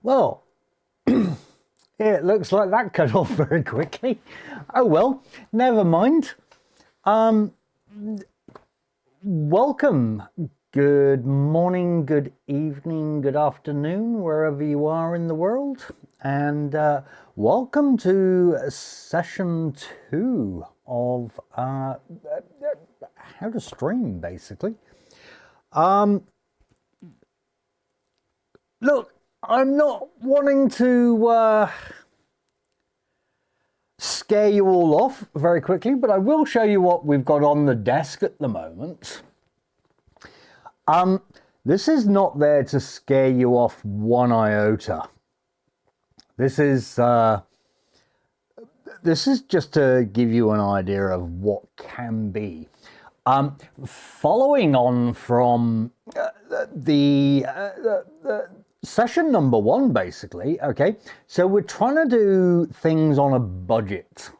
Well, it looks like that cut off very quickly. Oh well, never mind. Welcome. Good morning, good evening, good afternoon, wherever you are in the world. And welcome to session 2 of how to stream, basically. Look, I'm not wanting to scare you all off very quickly, but I will show you what we've got on the desk at the moment. This is not there to scare you off one iota. This is just to give you an idea of what can be. Following on from the session number 1, basically, okay, so we're trying to do things on a budget.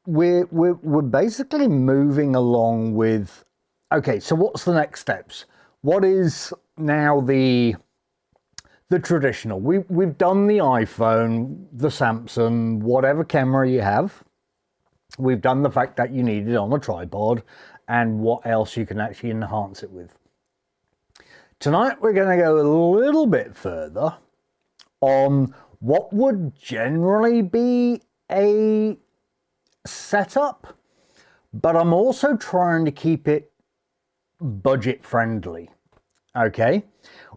We're basically moving along with, okay, so what's the next steps? What is now the traditional? We've done the iPhone, the Samsung, whatever camera you have. We've done the fact that you need it on a tripod and what else you can actually enhance it with. Tonight we're going to go a little bit further on what would generally be a setup, but I'm also trying to keep it budget friendly. Okay,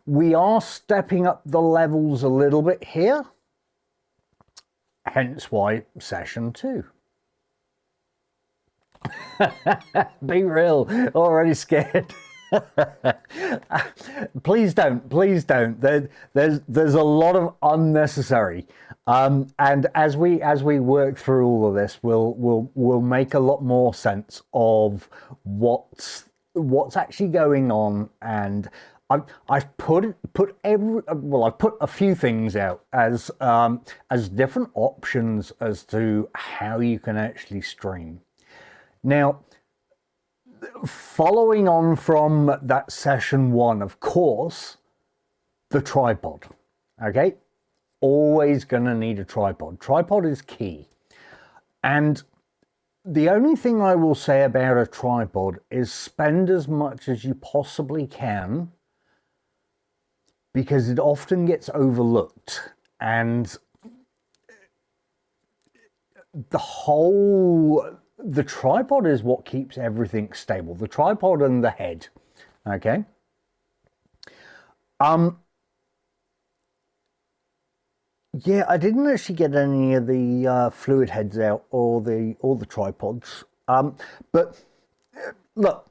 we are stepping up the levels a little bit here, hence why session 2. Be real, already scared. Please don't. There's a lot of unnecessary, and as we work through all of this, we'll make a lot more sense of what's actually going on. And I've put a few things out as different options as to how you can actually stream. Now, following on from that session 1, of course, the tripod. Okay, always gonna need a tripod. Tripod is key. And the only thing I will say about a tripod is spend as much as you possibly can, because it often gets overlooked. And the tripod is what keeps everything stable. The tripod and the head. Okay. Yeah, I didn't actually get any of the fluid heads out or the tripods. But look,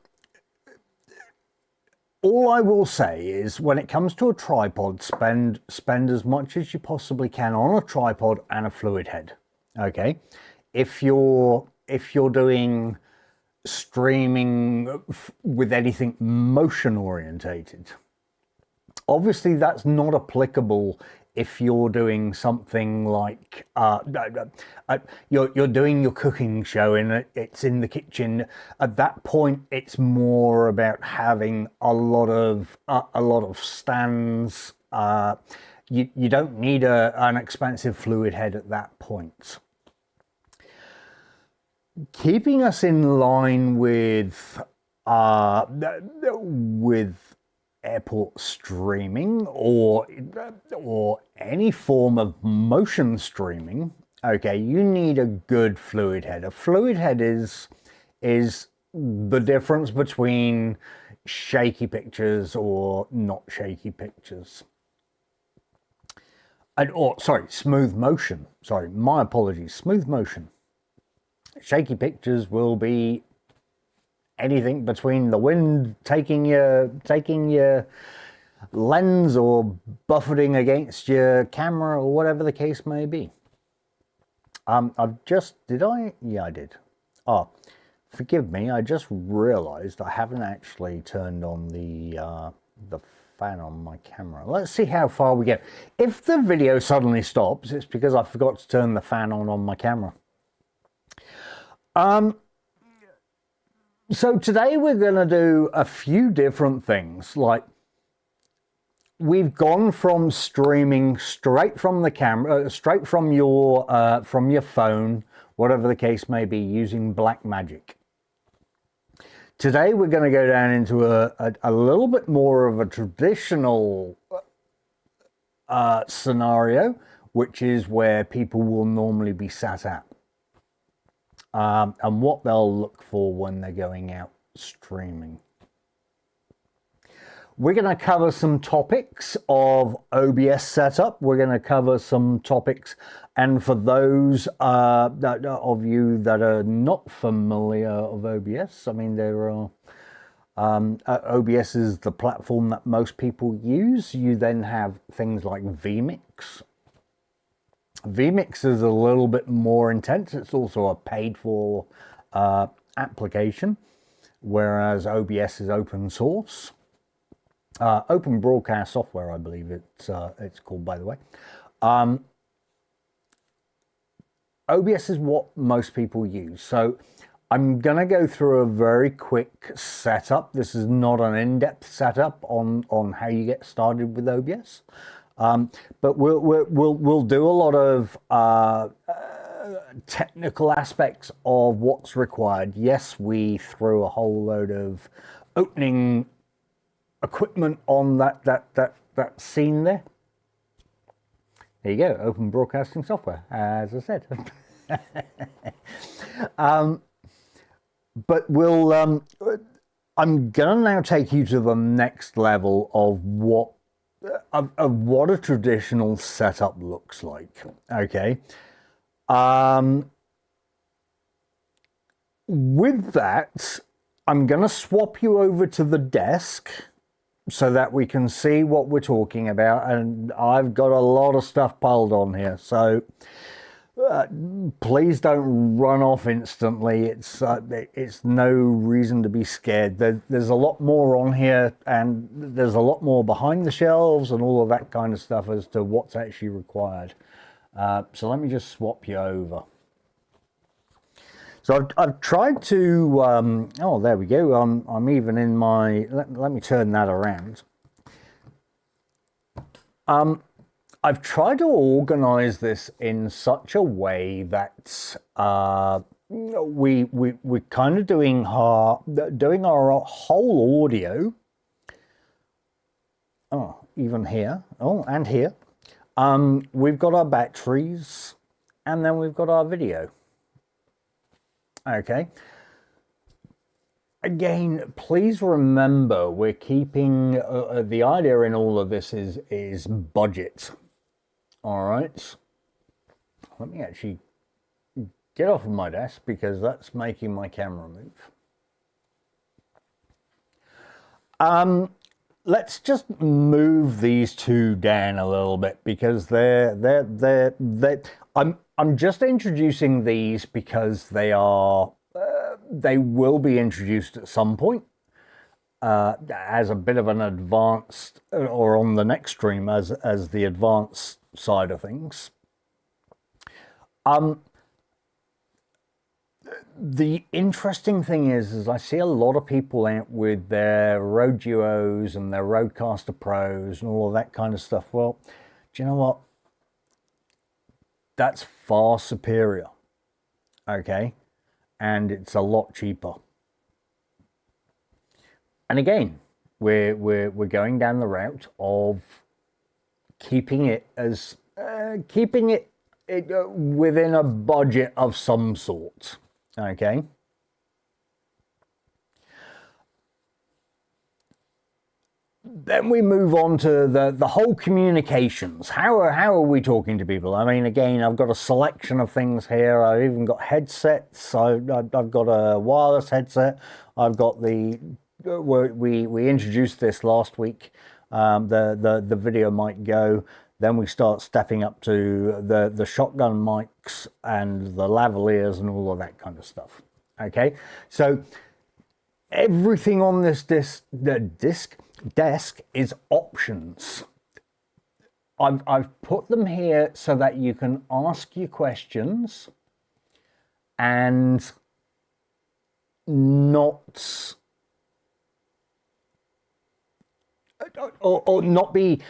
all I will say is when it comes to a tripod, spend as much as you possibly can on a tripod and a fluid head. Okay. If you're doing streaming with anything motion orientated, obviously that's not applicable if you're doing something like you're doing your cooking show and it's in the kitchen. At that point, it's more about having a lot of stands. You don't need an expensive fluid head at that point. Keeping us in line with airport streaming or any form of motion streaming, okay, you need a good fluid head. A fluid head is the difference between shaky pictures or not shaky pictures. Smooth motion. Sorry, my apologies. Smooth motion. Shaky pictures will be anything between the wind taking your lens or buffeting against your camera or whatever the case may be. Did I? Yeah, I did. Oh, forgive me. I just realized I haven't actually turned on the fan on my camera. Let's see how far we get. If the video suddenly stops, it's because I forgot to turn the fan on my camera. So today we're going to do a few different things. Like, we've gone from streaming straight from the camera, straight from your phone, whatever the case may be, using Blackmagic. Today we're going to go down into a little bit more of a traditional scenario, which is where people will normally be sat at, and what they'll look for when they're going out streaming. We're going to cover some topics of OBS setup. We're going to cover some topics, and for those of you that are not familiar of OBS, I mean, there are OBS is the platform that most people use. You then have things like vMix. vMix is a little bit more intense. It's also a paid-for application, whereas OBS is open source. Open broadcast software, I believe it's called, by the way. OBS is what most people use. So I'm going to go through a very quick setup. This is not an in-depth setup on how you get started with OBS. But we'll do a lot of technical aspects of what's required. Yes, we threw a whole load of opening equipment on that scene there. There you go, open broadcasting software, as I said. But we'll I'm gonna now take you to the next level of what a traditional setup looks like. Okay. With that, I'm gonna swap you over to the desk so that we can see what we're talking about, and I've got a lot of stuff piled on here, so please don't run off instantly. It's no reason to be scared. There's a lot more on here, and there's a lot more behind the shelves and all of that kind of stuff as to what's actually required. So let me just swap you over. So I've tried to, oh, there we go. I'm even in my, let me turn that around. I've tried to organize this in such a way that we're kind of doing our whole audio. Oh, even here. Oh, and here. We've got our batteries, and then we've got our video. Okay. Again, please remember, we're keeping the idea in all of this is budget. All right. Let me actually get off of my desk because that's making my camera move. Let's just move these two down a little bit because I'm just introducing these because they will be introduced at some point as a bit of an advanced, or on the next stream as the advanced side of things. The interesting thing is I see a lot of people out with their Rode Duos and their Rodecaster Pros and all of that kind of stuff. Well, do you know what? That's far superior, okay? And it's a lot cheaper. And again, we're going down the route of keeping it within a budget of some sort, okay? Then we move on to the whole communications. How are we talking to people? I mean, again, I've got a selection of things here. I've even got headsets. I've got a wireless headset. I've got the we introduced this last week. The video mic go. Then we start stepping up to the shotgun mics and the lavaliers and all of that kind of stuff. Okay, so everything on this desk is options. I've put them here so that you can ask your questions and not, or not be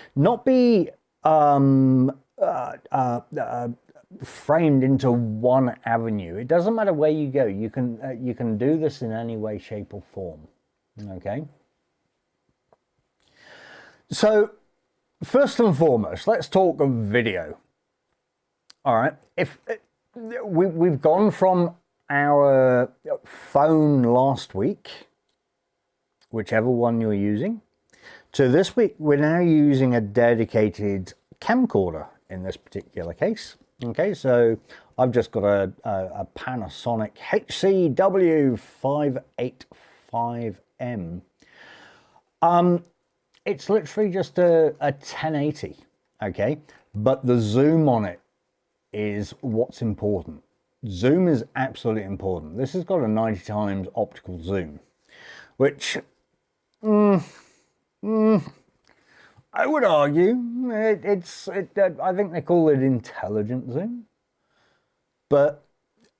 framed into one avenue. It doesn't matter where you go. You can do this in any way, shape, or form. Okay. So first and foremost, let's talk of video. All right. If we've gone from our phone last week, whichever one you're using, to this week, we're now using a dedicated camcorder in this particular case. Okay, so I've just got a Panasonic HCW585M. It's literally just a 1080, okay? But the zoom on it is what's important. Zoom is absolutely important. This has got a 90 times optical zoom, which I would argue I think they call it intelligent zoom, but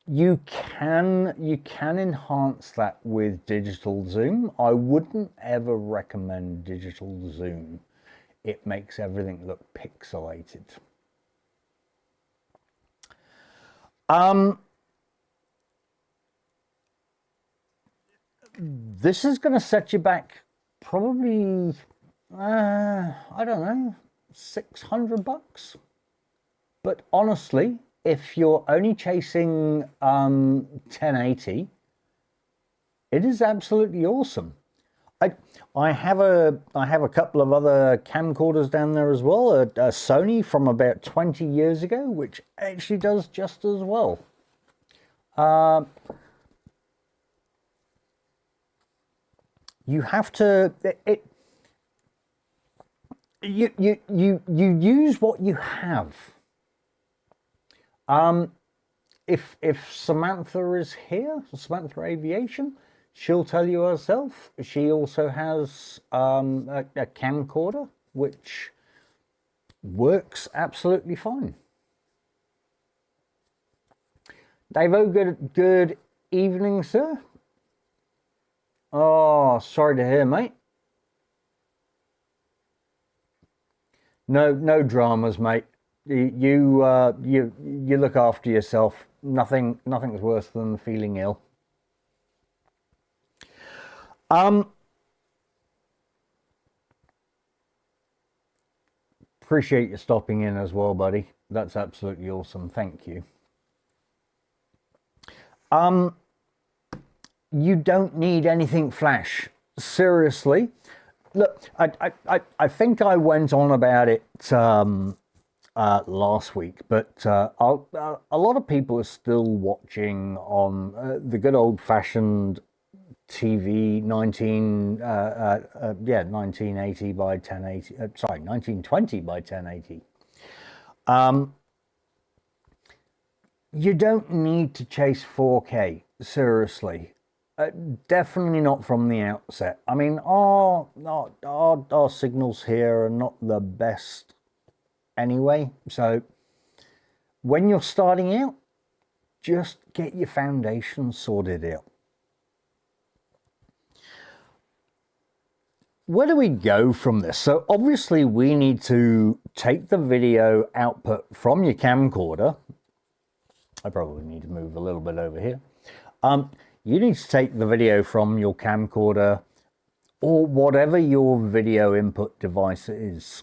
you can enhance that with digital zoom. I wouldn't ever recommend digital zoom. It makes everything look pixelated. This is going to set you back probably, I don't know, $600. But honestly, if you're only chasing 1080, it is absolutely awesome. I have a couple of other camcorders down there as well, a Sony from about 20 years ago, which actually does just as well. You have to you use what you have. If Samantha is here, Samantha Aviation, she'll tell you herself. She also has a camcorder which works absolutely fine. Davo, good evening, sir. Oh, sorry to hear, mate. No dramas, mate. You look after yourself. Nothing's worse than feeling ill. Appreciate you stopping in as well, buddy. That's absolutely awesome. Thank you. You don't need anything flash. Seriously. Look, I think I went on about it last week, but a lot of people are still watching on the good old-fashioned TV 1980 by 1080. Sorry, 1920 by 1080. You don't need to chase 4K. Seriously. Definitely not from the outset. I mean, our signals here are not the best anyway. So when you're starting out, just get your foundation sorted out. Where do we go from this? So obviously we need to take the video output from your camcorder. I probably need to move a little bit over here. You need to take the video from your camcorder or whatever your video input device is.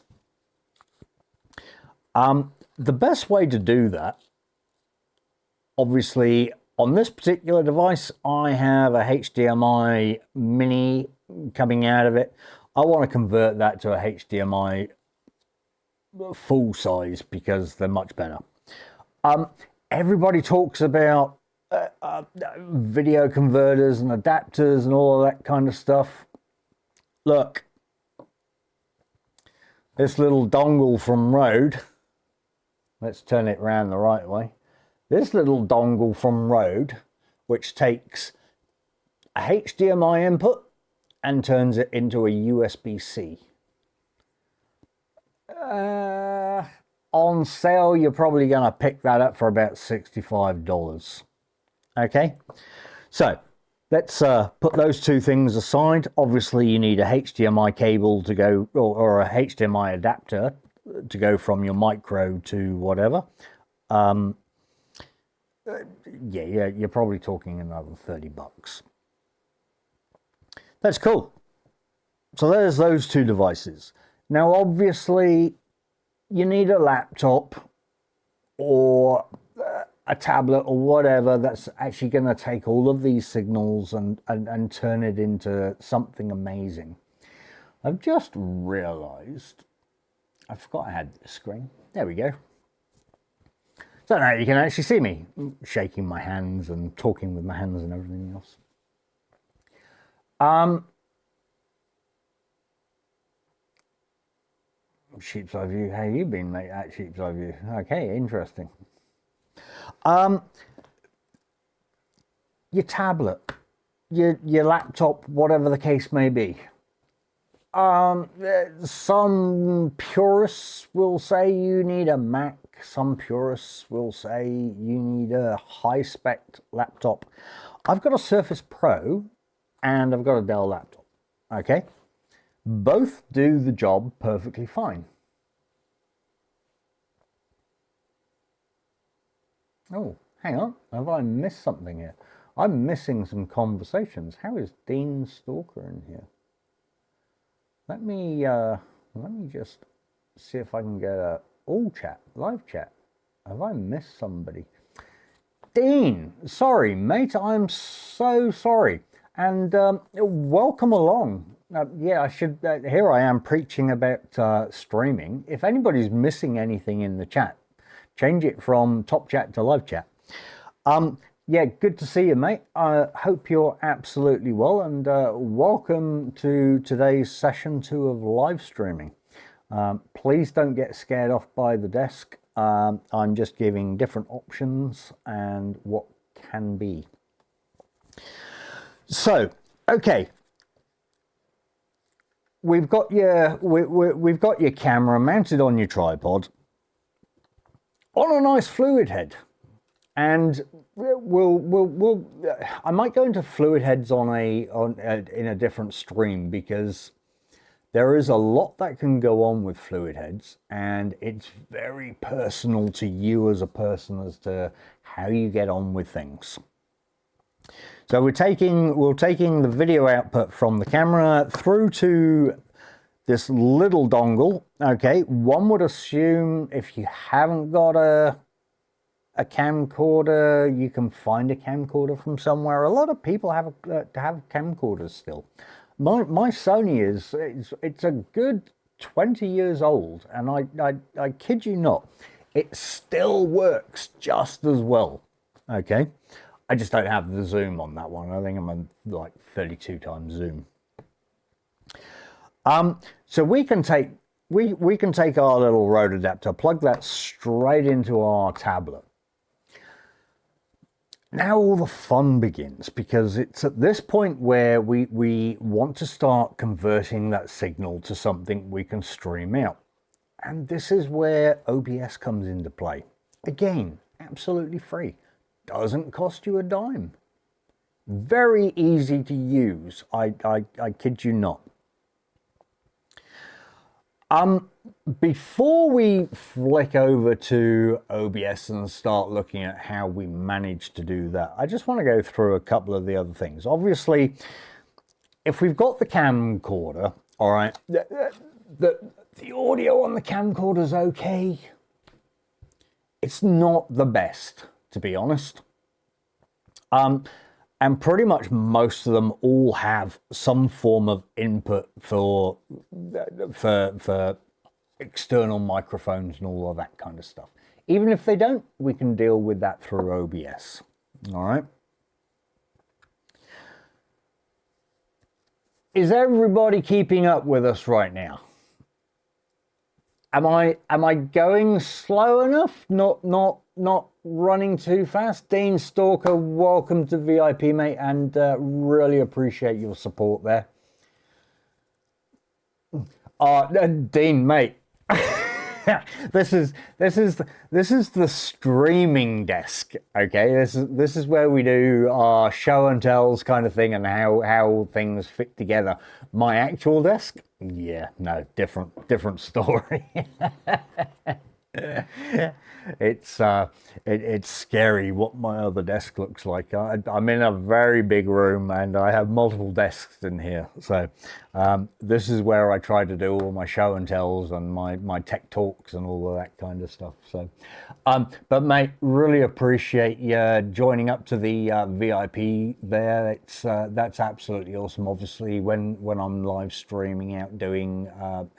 The best way to do that, obviously on this particular device, I have a HDMI mini coming out of it. I want to convert that to a HDMI full size because they're much better. Everybody talks about video converters and adapters and all of that kind of stuff. Look, this little dongle from Rode, let's turn it around the right way. This little dongle from Rode, which takes a HDMI input and turns it into a USB-C. On sale, you're probably going to pick that up for about $65. Okay, so let's put those two things aside. Obviously, you need a HDMI cable to go, or a HDMI adapter to go from your micro to whatever. Yeah, you're probably talking another $30. That's cool. So there's those two devices. Now, obviously, you need a laptop or a tablet or whatever that's actually going to take all of these signals and turn it into something amazing. I've just realized I forgot I had this screen. There we go. So now you can actually see me shaking my hands and talking with my hands and everything else. Sheep's eye view. How you been, mate? At sheep's eye view. Okay, interesting. Your tablet, your laptop, whatever the case may be. Some purists will say you need a Mac. Some purists will say you need a high-spec laptop. I've got a Surface Pro and I've got a Dell laptop. Okay, both do the job perfectly fine. Oh, hang on. Have I missed something here? I'm missing some conversations. How is Dean Stalker in here? Let me just see if I can get a all chat, live chat. Have I missed somebody? Dean, sorry, mate. I'm so sorry. And welcome along. Yeah, I should. Here I am preaching about streaming. If anybody's missing anything in the chat, change it from top chat to live chat. Yeah, good to see you, mate. I hope you're absolutely well, and welcome to today's session 2 of live streaming. Please don't get scared off by the desk. I'm just giving different options and what can be. So, okay. We've got we've got your camera mounted on your tripod on a nice fluid head, and I might go into fluid heads in a different stream, because there is a lot that can go on with fluid heads, and it's very personal to you as a person as to how you get on with things. So we're taking the video output from the camera through to this little dongle. Okay, one would assume if you haven't got a camcorder, you can find a camcorder from somewhere. A lot of people have camcorders still. My Sony it's a good 20 years old, and I kid you not, it still works just as well. Okay, I just don't have the zoom on that one. I think I'm on like 32 times zoom. So we can take our little Rode adapter, plug that straight into our tablet. Now all the fun begins, because it's at this point where we want to start converting that signal to something we can stream out. And this is where OBS comes into play. Again, absolutely free. Doesn't cost you a dime. Very easy to use. I kid you not. Before we flick over to OBS and start looking at how we manage to do that, I just want to go through a couple of the other things. Obviously, if we've got the camcorder, all right, the audio on the camcorder is okay. It's not the best, to be honest. And pretty much most of them all have some form of input for external microphones and all of that kind of stuff. Even if they don't, we can deal with that through OBS. All right. Is everybody keeping up with us right now? Am I going slow enough? Not running too fast? Dean Stalker, welcome to VIP, mate, and really appreciate your support there. Dean, mate, this is the streaming desk. Okay, this is where we do our show and tells kind of thing and how things fit together. My actual desk, yeah, no, different story. It's scary what my other desk looks like. I'm in a very big room and I have multiple desks in here. So this is where I try to do all my show and tells and my tech talks and all of that kind of stuff. So, but mate, really appreciate you joining up to the VIP there. That's absolutely awesome. Obviously, when I'm live streaming out doing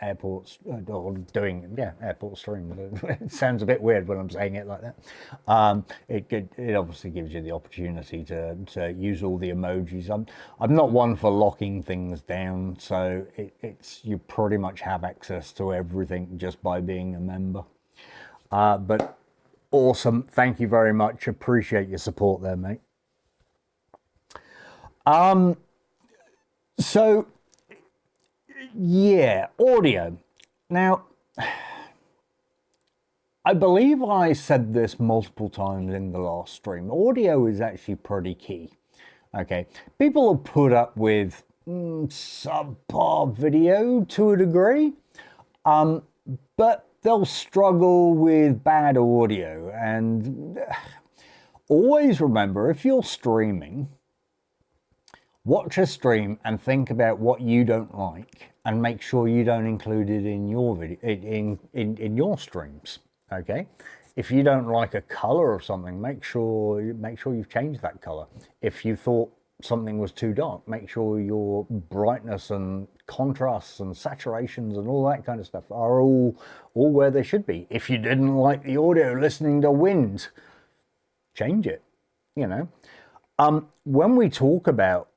airports or doing airport stream, it sounds a bit weird when I'm saying it like that. It obviously gives you the opportunity to use all the emojis. I'm not one for locking things down, so it's you pretty much have access to everything just by being a member. But awesome, thank you very much. Appreciate your support there, mate. So yeah, audio. Now, I believe I said this multiple times in the last stream. Audio is actually pretty key. Okay, people will put up with subpar video to a degree, but they'll struggle with bad audio. And always remember, if you're streaming, watch a stream and think about what you don't like, and make sure you don't include it in your video in your streams. Okay, if you don't like a color of something, make sure you've changed that color. If you thought something was too dark, make sure your brightness and contrasts and saturations and all that kind of stuff are all where they should be. If you didn't like the audio listening to wind, change it. You know, when we talk about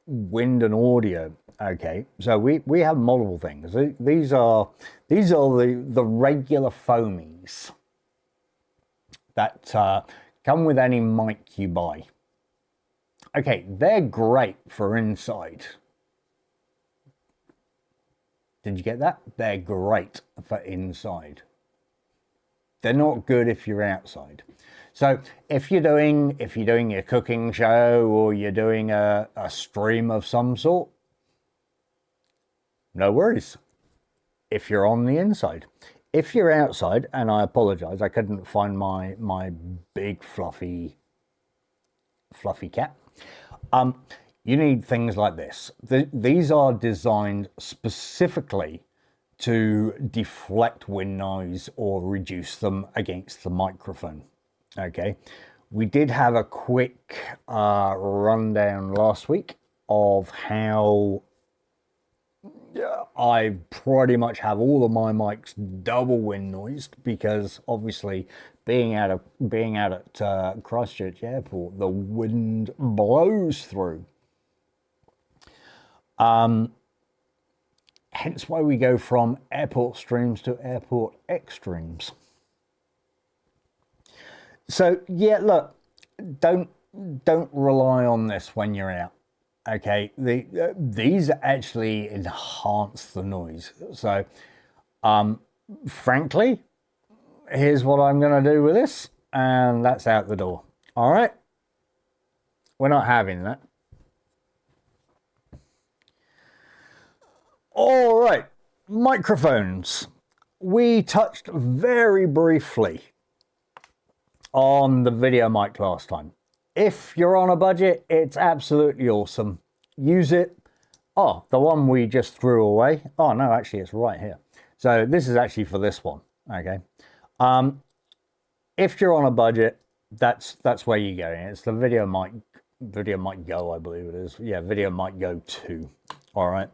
wind and audio, okay, so we have multiple things. These are the regular foamies that come with any mic you buy. Okay, they're great for inside. Did you get that? They're great for inside. They're not good if you're outside. So if you're doing your cooking show or you're doing a stream of some sort, no worries if you're on the inside. If you're outside, and I apologize, I couldn't find my big fluffy cat. You need things like this. These are designed specifically to deflect wind noise or reduce them against the microphone. Okay, we did have a quick rundown last week of how I pretty much have all of my mics double wind noised, because obviously being out at Christchurch Airport, the wind blows through. Hence why we go from airport streams to airport extremes. So yeah, look, don't rely on this when you're out. Okay, these actually enhance the noise. So, frankly, here's what I'm going to do with this, and that's out the door. All right, we're not having that. All right, microphones. We touched very briefly on the video mic last time. If you're on a budget, it's absolutely awesome. Use it. Oh, the one we just threw away. Oh no, actually it's right here. So this is actually for this one. Okay. If you're on a budget, that's where you go. It's the Video Mic Go, I believe it is. Yeah, Video Mic Go 2. All right.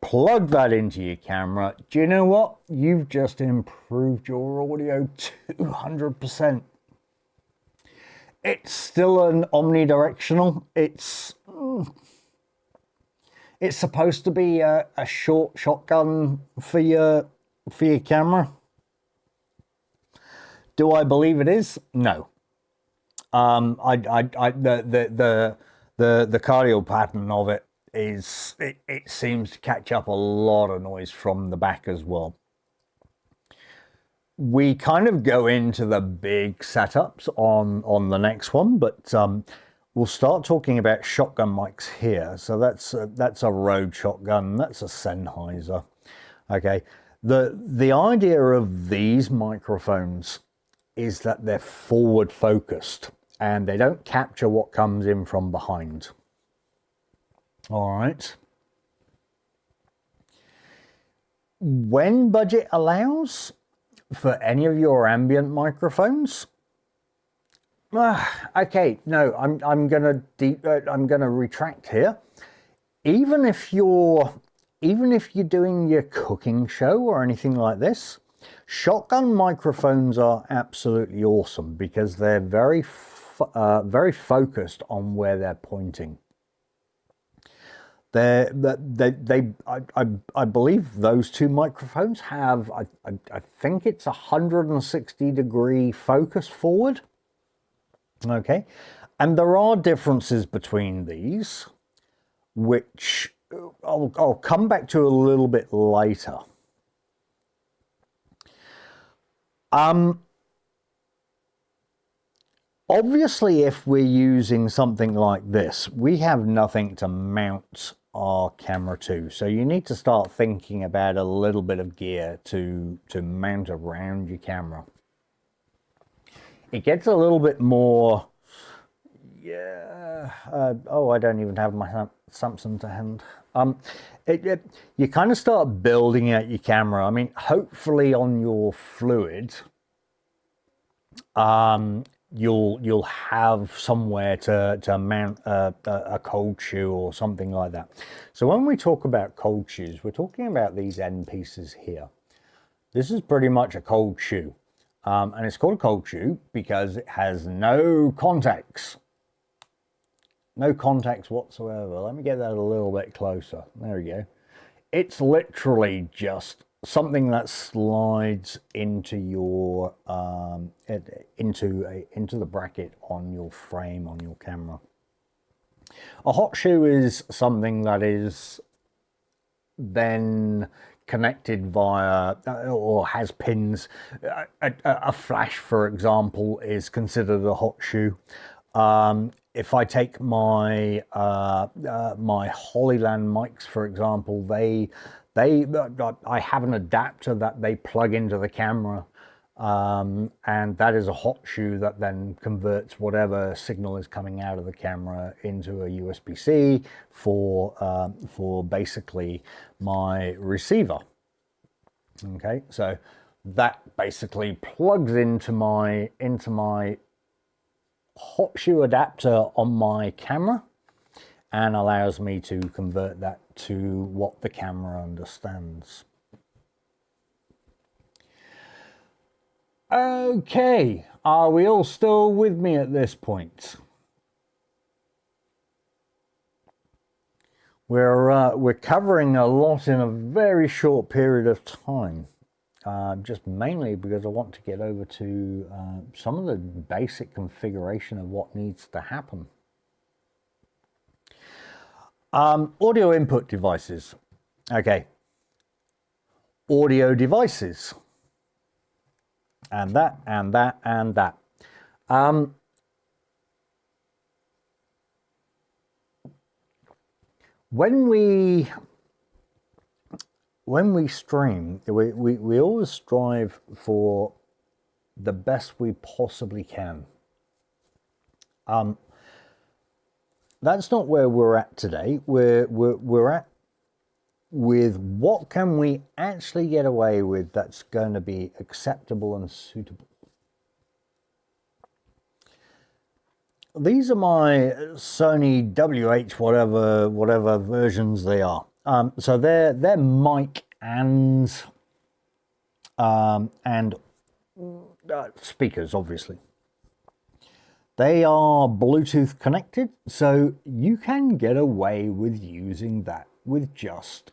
Plug that into your camera. Do you know what? You've just improved your audio 200%. It's still an omnidirectional. It's supposed to be a short shotgun for your camera. Do I believe it is? No. The cardial pattern of it is it seems to catch up a lot of noise from the back as well. we kind of go into the big setups on the next one, but we'll start talking about shotgun mics here. So that's a Rode shotgun, that's a Sennheiser. Okay, the idea of these microphones is that they're forward focused and they don't capture what comes in from behind. All right. When budget allows, for any of your ambient microphones, okay, no, I'm gonna retract here. Even if you're doing your cooking show or anything like this, shotgun microphones are absolutely awesome because they're very focused on where they're pointing. I believe those two microphones have, I think it's 160-degree focus forward. Okay, and there are differences between these, which I'll come back to a little bit later. Obviously, if we're using something like this, we have nothing to mount our camera to, so you need to start thinking about a little bit of gear to mount around your camera. It gets a little bit more, yeah, oh, I don't even have my Samsung to hand. You kind of start building out your camera. I mean, hopefully on your Fluid, you'll have somewhere to mount a cold shoe or something like that. So when we talk about cold shoes, we're talking about these end pieces here. This is pretty much a cold shoe. And it's called a cold shoe because it has no contacts. No contacts whatsoever. Let me get that a little bit closer. There we go. It's literally just something that slides into your into the bracket on your frame on your camera. A hot shoe is something that is then connected via or has pins. A flash, for example, is considered a hot shoe. If I take my my Holyland mics, for example, I have an adapter that they plug into the camera, and that is a hot shoe that then converts whatever signal is coming out of the camera into a USB-C for basically my receiver. Okay, so that basically plugs into my hot shoe adapter on my camera and allows me to convert that to what the camera understands. Okay, are we all still with me at this point? We're covering a lot in a very short period of time, just mainly because I want to get over to some of the basic configuration of what needs to happen. Audio input devices. Okay. Audio devices. And that, and that, and that. When we stream, we always strive for the best we possibly can. That's not where we're at today. We're at with what can we actually get away with that's going to be acceptable and suitable. These are my Sony WH whatever versions they are. So they're mic and speakers, obviously. They are Bluetooth connected, so you can get away with using that with just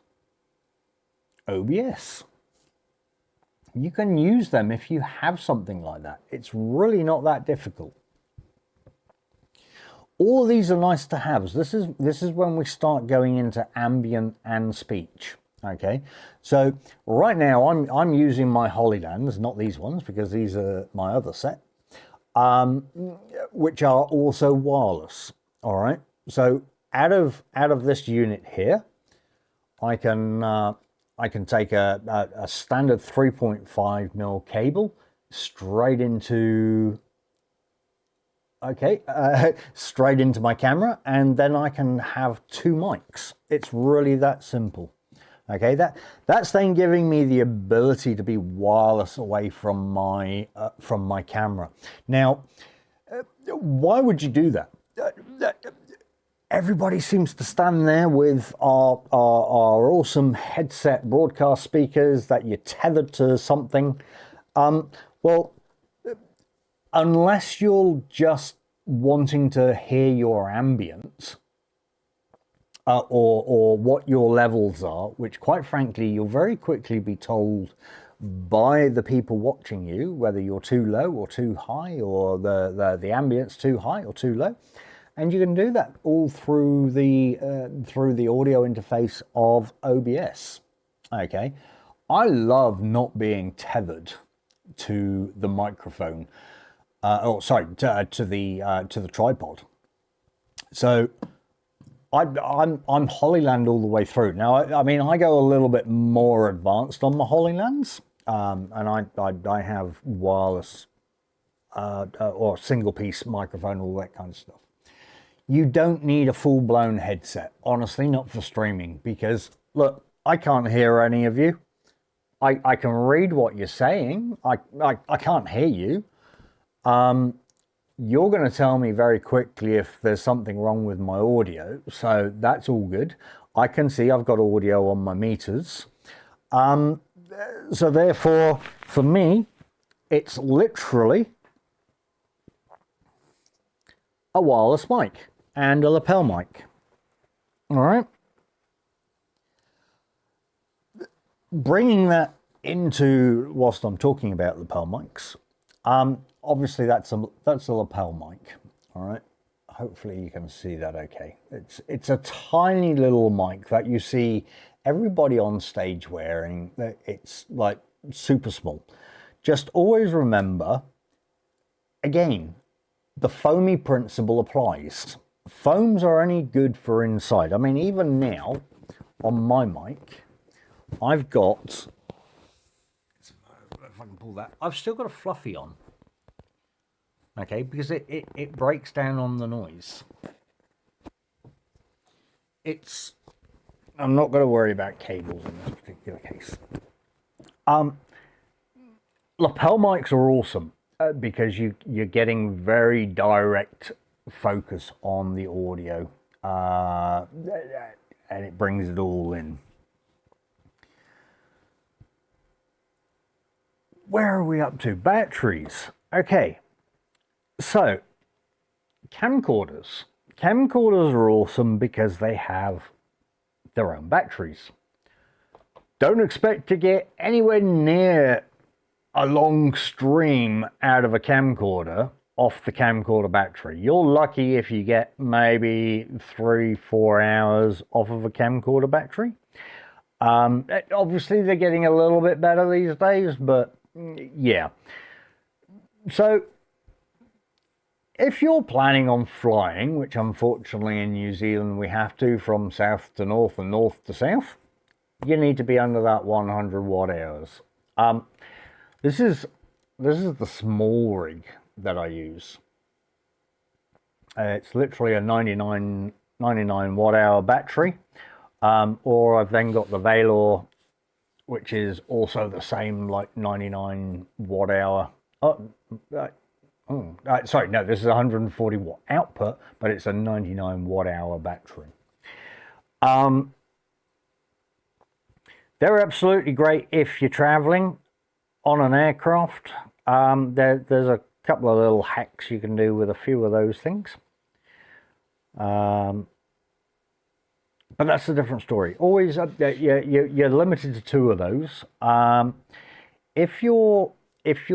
OBS. You can use them if you have something like that. It's really not that difficult. All of these are nice to have. This is when we start going into ambient and speech. Okay, so right now I'm using my Holylands, not these ones because these are my other set, which are also wireless. All right, so out of this unit here, I can take a standard 3.5mm cable straight into straight into my camera, and then I can have two mics. It's really that simple. Okay, that's then giving me the ability to be wireless away from my camera. Now, why would you do that? Everybody seems to stand there with our awesome headset broadcast speakers that you're tethered to something. Well, unless you're just wanting to hear your ambient, or what your levels are, which quite frankly you'll very quickly be told by the people watching you whether you're too low or too high, or the ambience too high or too low, and you can do that all through the audio interface of OBS. Okay, I love not being tethered to the microphone, to the tripod. So I'm Holyland all the way through. Now, I mean, I go a little bit more advanced on my Holylands, and I have wireless or single piece microphone, all that kind of stuff. You don't need a full-blown headset, honestly, not for streaming, because look, I can't hear any of you. I can read what you're saying. I can't hear you. You're going to tell me very quickly if there's something wrong with my audio, so that's all good. I can see I've got audio on my meters. So therefore, for me, it's literally a wireless mic and a lapel mic. All right. Bringing that into whilst I'm talking about lapel mics, obviously that's a lapel mic. All right, hopefully you can see that okay. It's a tiny little mic that you see everybody on stage wearing. It's like super small. Just always remember, again, the foamy principle applies. Foams are only good for inside. I mean, even now on my mic, I've got, if I can pull that, I've still got a fluffy on. Okay, because it breaks down on the noise. I'm not going to worry about cables in this particular case. Lapel mics are awesome because you're getting very direct focus on the audio, and it brings it all in. Where are we up to? Batteries. Okay. So, camcorders. Camcorders are awesome because they have their own batteries. Don't expect to get anywhere near a long stream out of a camcorder off the camcorder battery. You're lucky if you get maybe 3-4 hours off of a camcorder battery. Obviously, they're getting a little bit better these days, but yeah. So, if you're planning on flying, which unfortunately in New Zealand we have to from south to north and north to south, you need to be under that 100 watt hours. This is the small rig that I use. It's literally a 99 watt hour battery, or I've then got the Valor, which is also the same, like 99 watt hour. Sorry, no, this is 140 watt output, but it's a 99 watt hour battery. They're absolutely great if you're traveling on an aircraft. There's a couple of little hacks you can do with a few of those things. But that's a different story. Always, you're limited to 2 of those. If you're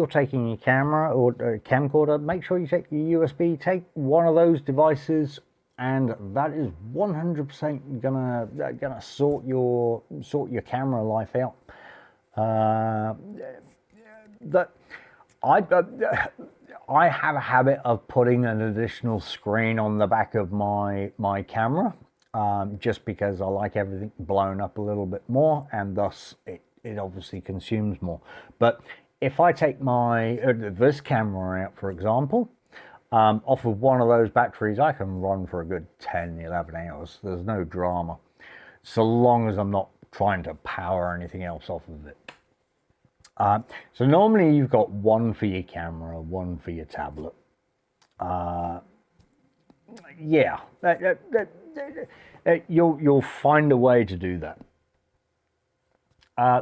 taking your camera or a camcorder, make sure you take your USB. Take one of those devices and that is 100% gonna sort your camera life out. That I have a habit of putting an additional screen on the back of my camera, just because I like everything blown up a little bit more, and thus it obviously consumes more. But if I take this camera out, for example, off of one of those batteries, I can run for a good 10-11 hours. There's no drama, so long as I'm not trying to power anything else off of it. So normally you've got one for your camera, one for your tablet. Yeah, you'll find a way to do that.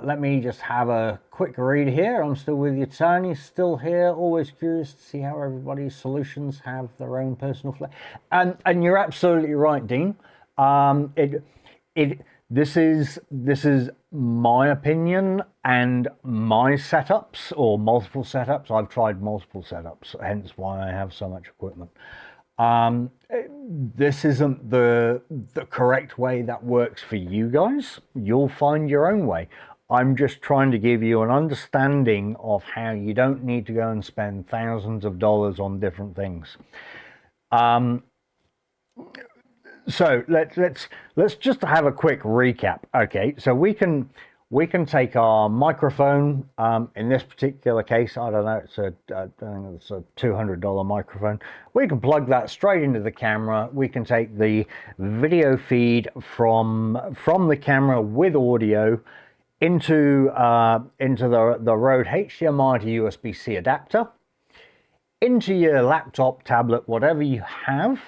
Let me just have a quick read here. I'm still with you, Tony, still here. Always curious to see how everybody's solutions have their own personal flair. And you're absolutely right, Dean. This is my opinion and my setups, or multiple setups. I've tried multiple setups, hence why I have so much equipment. This isn't the correct way that works for you guys. You'll find your own way. I'm just trying to give you an understanding of how you don't need to go and spend thousands of dollars on different things. So let's just have a quick recap. Okay, so we can take our microphone. In this particular case, I don't know, I think it's a $200 microphone. We can plug that straight into the camera. We can take the video feed from the camera with audio into the Rode HDMI to USB-C adapter, into your laptop, tablet, whatever you have.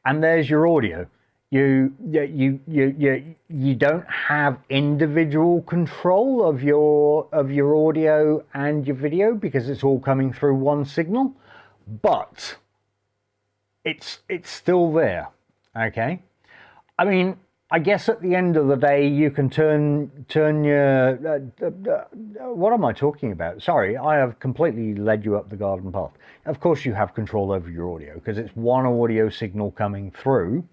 And there's your audio. You don't have individual control of your audio and your video because it's all coming through one signal, but it's still there. Okay. I mean, I guess at the end of the day, you can turn your what am I talking about? Sorry, I have completely led you up the garden path. Of course, you have control over your audio because it's one audio signal coming through.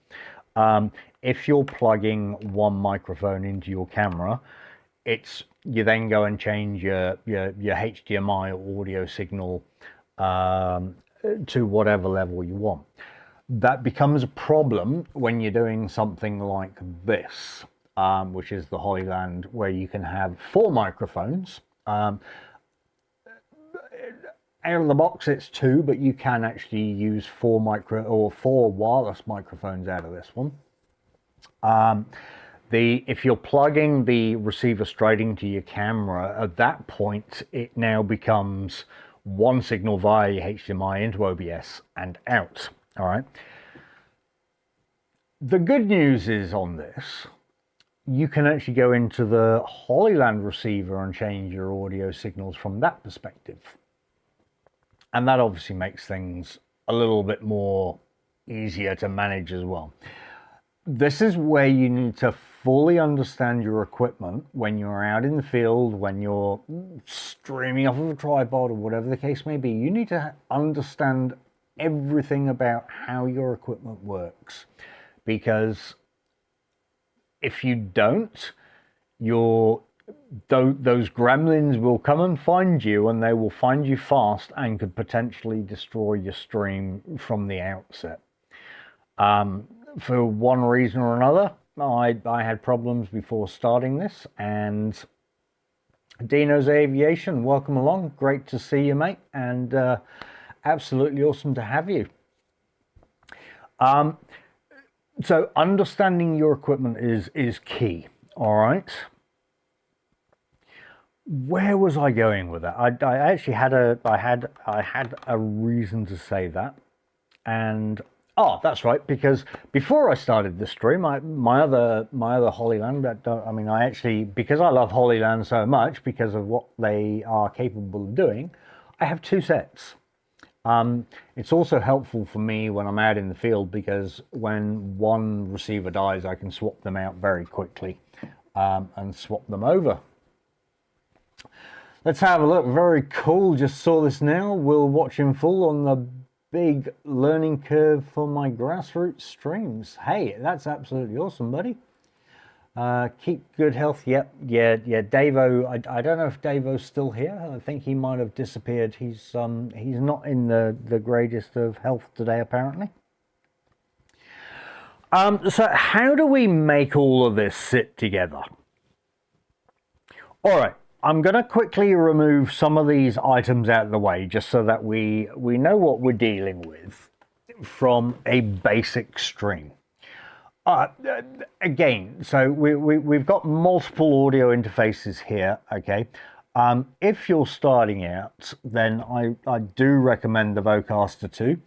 If you're plugging one microphone into your camera, you then go and change your HDMI audio signal to whatever level you want. That becomes a problem when you're doing something like this, which is the Holyland, where you can have 4 microphones. Out of the box it's 2, but you can actually use 4 wireless microphones out of this one. If you're plugging the receiver straight into your camera, at that point it now becomes one signal via your HDMI into OBS and out. All right. The good news is on this, you can actually go into the Holyland receiver and change your audio signals from that perspective. And that obviously makes things a little bit more easier to manage as well. This is where you need to fully understand your equipment when you're out in the field, when you're streaming off of a tripod or whatever the case may be. You need to understand everything about how your equipment works, because if you don't, those gremlins will come and find you, and they will find you fast and could potentially destroy your stream from the outset. For one reason or another, I had problems before starting this, and Dino's Aviation, welcome along. Great to see you, mate, and absolutely awesome to have you. So understanding your equipment is key. All right. Where was I going with that? I actually had a reason to say that, and that's right, because before I started the stream, my other Holyland, I actually, because I love Holyland so much because of what they are capable of doing, I have 2 sets. It's also helpful for me when I'm out in the field, because when one receiver dies, I can swap them out very quickly and swap them over. Let's have a look. Very cool. Just saw this now. We'll watch in full on the big learning curve for my grassroots streams. Hey, that's absolutely awesome, buddy. Keep good health. Yep, yeah. Davo, I don't know if Davo's still here. I think he might have disappeared. He's not in the greatest of health today, apparently. So how do we make all of this sit together? All right, I'm going to quickly remove some of these items out of the way just so that we know what we're dealing with from a basic stream. Again, so we've got multiple audio interfaces here, okay? If you're starting out, then I do recommend the Vocaster 2.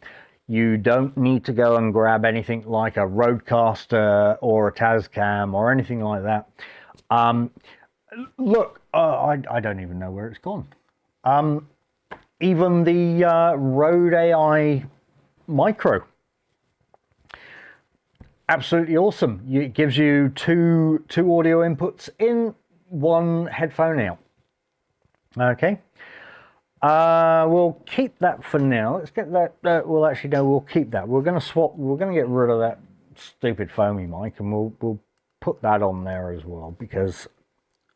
You don't need to go and grab anything like a Rodecaster or a Tascam or anything like that. Look, I don't even know where it's gone. Even the Rode AI Micro. Absolutely awesome. It gives you two audio inputs in, one headphone out. Okay. We'll keep that for now. Let's get that. Well, actually, no. We'll keep that. We're going to swap. We're going to get rid of that stupid foamy mic, and we'll put that on there as well because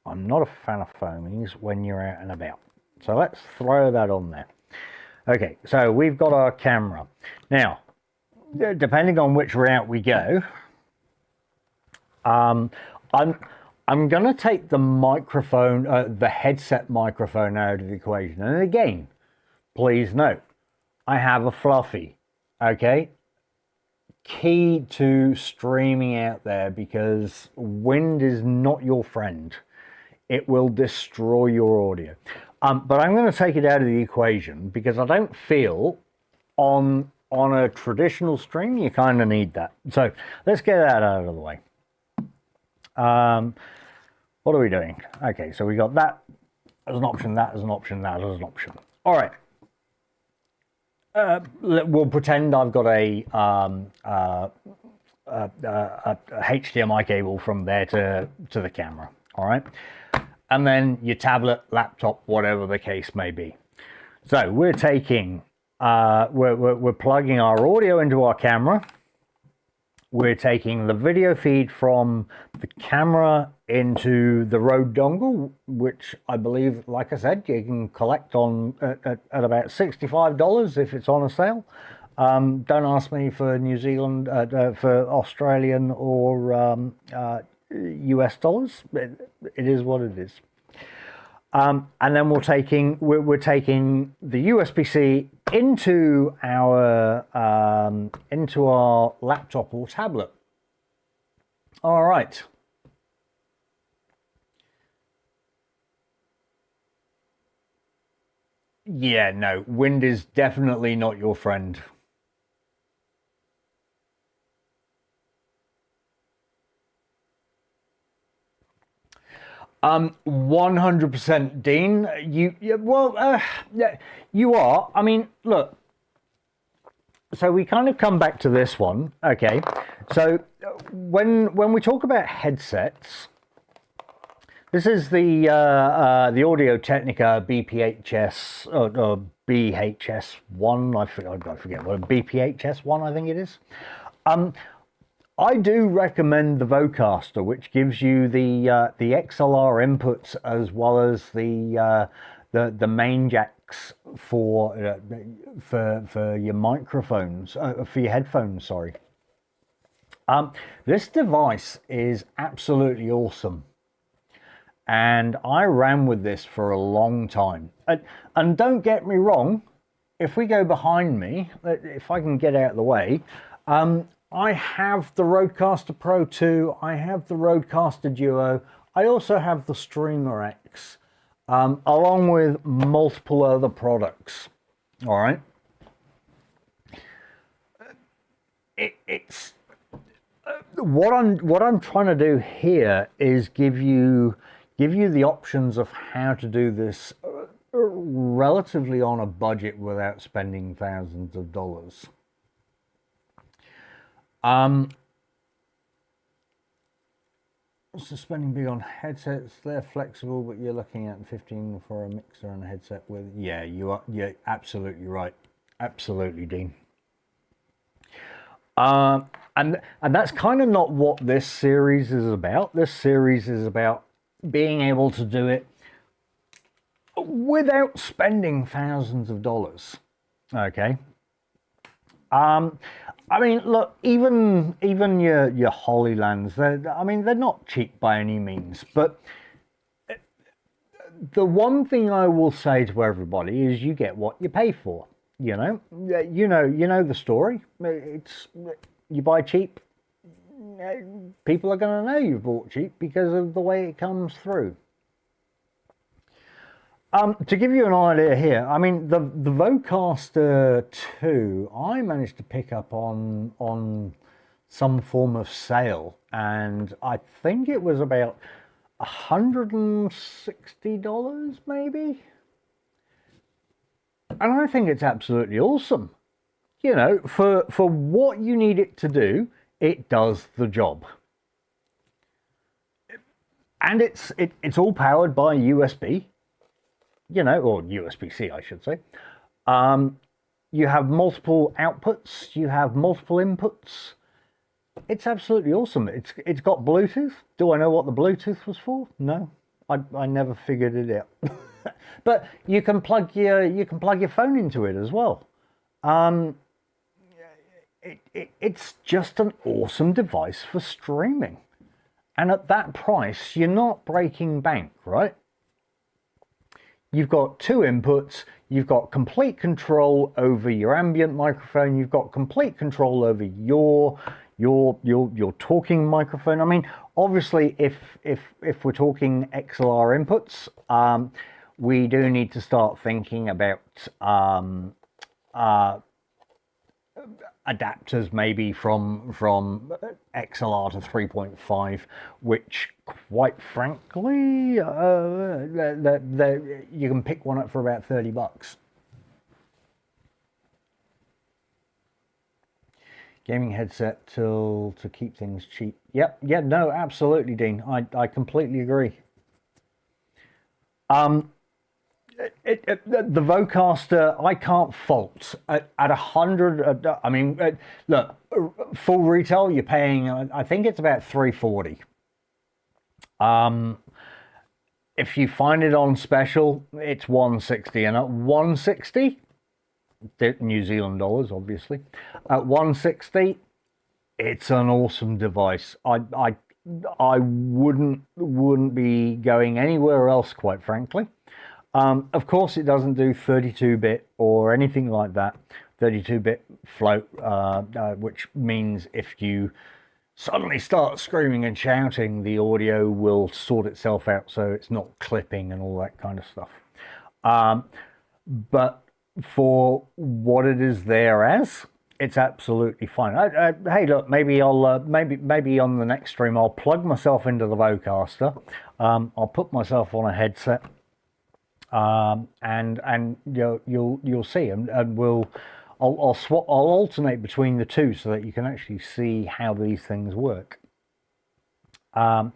I'm not a fan of foamies when you're out and about. So let's throw that on there. Okay. So we've got our camera now. Depending on which route we go, I'm going to take the microphone, the headset microphone out of the equation. And again, please note, I have a Fluffy, okay? Key to streaming out there because wind is not your friend. It will destroy your audio. But I'm going to take it out of the equation because I don't feel on a traditional stream you kind of need that. So let's get that out of the way. What are we doing? Okay, so we got that as an option, that as an option, that as an option. All right. We'll pretend I've got a HDMI cable from there to the camera. All right. And then your tablet, laptop, whatever the case may be. So we're taking, we're plugging our audio into our camera. We're taking the video feed from the camera into the Rode dongle, which I believe, like I said, you can collect on at about $65 if it's on a sale. Don't ask me for New Zealand, for Australian or US dollars. It is what it is. And then we're taking the USB-C into our laptop or tablet. All right. Yeah, no, wind is definitely not your friend. 100% Dean, you are. I mean, look, so we kind of come back to this one. Okay, so when we talk about headsets, this is the Audio Technica BPHS or BHS1. I forget what BPHS1 I think it is. I do recommend the Vocaster, which gives you the XLR inputs as well as the main jacks for your microphones, for your headphones. Sorry. This device is absolutely awesome, and I ran with this for a long time. And don't get me wrong, if we go behind me, if I can get out of the way. I have the Rodecaster Pro 2, I have the Rodecaster Duo, I also have the Streamer X, along with multiple other products. All right. It's what I'm trying to do here is give you the options of how to do this relatively on a budget without spending thousands of dollars. So spending big on headsets, they're flexible, but you're looking at 15 for a mixer and a headset with, yeah, you're absolutely right. Absolutely, Dean. And that's kind of not what this series is about. This series is about being able to do it without spending thousands of dollars. Okay. I mean, look, even your Holylands, they're not cheap by any means, but the one thing I will say to everybody is you get what you pay for. You know the story. It's you buy cheap, people are going to know you bought cheap because of the way it comes through. To give you an idea here, I mean the Vocaster 2, I managed to pick up on some form of sale, and I think it was about $160 maybe. And I think it's absolutely awesome. You know, for what you need it to do, it does the job. And it's all powered by USB, you know, or USB-C, I should say. You have multiple outputs, you have multiple inputs. It's absolutely awesome. It's got Bluetooth. Do I know what the Bluetooth was for? No, I never figured it out. But you can plug your phone into it as well. It's just an awesome device for streaming, and at that price, you're not breaking bank, right? You've got two inputs. You've got complete control over your ambient microphone. You've got complete control over your talking microphone. I mean, obviously, if we're talking XLR inputs, we do need to start thinking about adapters maybe from XLR to 3.5, which quite frankly you can pick one up for about $30. Gaming headset to keep things cheap. Yep, yeah, no, absolutely, Dean. I completely agree. The Vocaster, I can't fault at 100. I mean, look, full retail, you're paying. I think it's about $340. If you find it on special, it's $160, and at $160, New Zealand dollars, obviously. At $160, it's an awesome device. I wouldn't be going anywhere else, quite frankly. Of course, it doesn't do 32-bit or anything like that. 32-bit float, which means if you suddenly start screaming and shouting, the audio will sort itself out, so it's not clipping and all that kind of stuff. But for what it is there as, it's absolutely fine. Hey, look, maybe I'll maybe on the next stream I'll plug myself into the Vocaster. I'll put myself on a headset. And you'll see, and I'll alternate between the two so that you can actually see how these things work. Then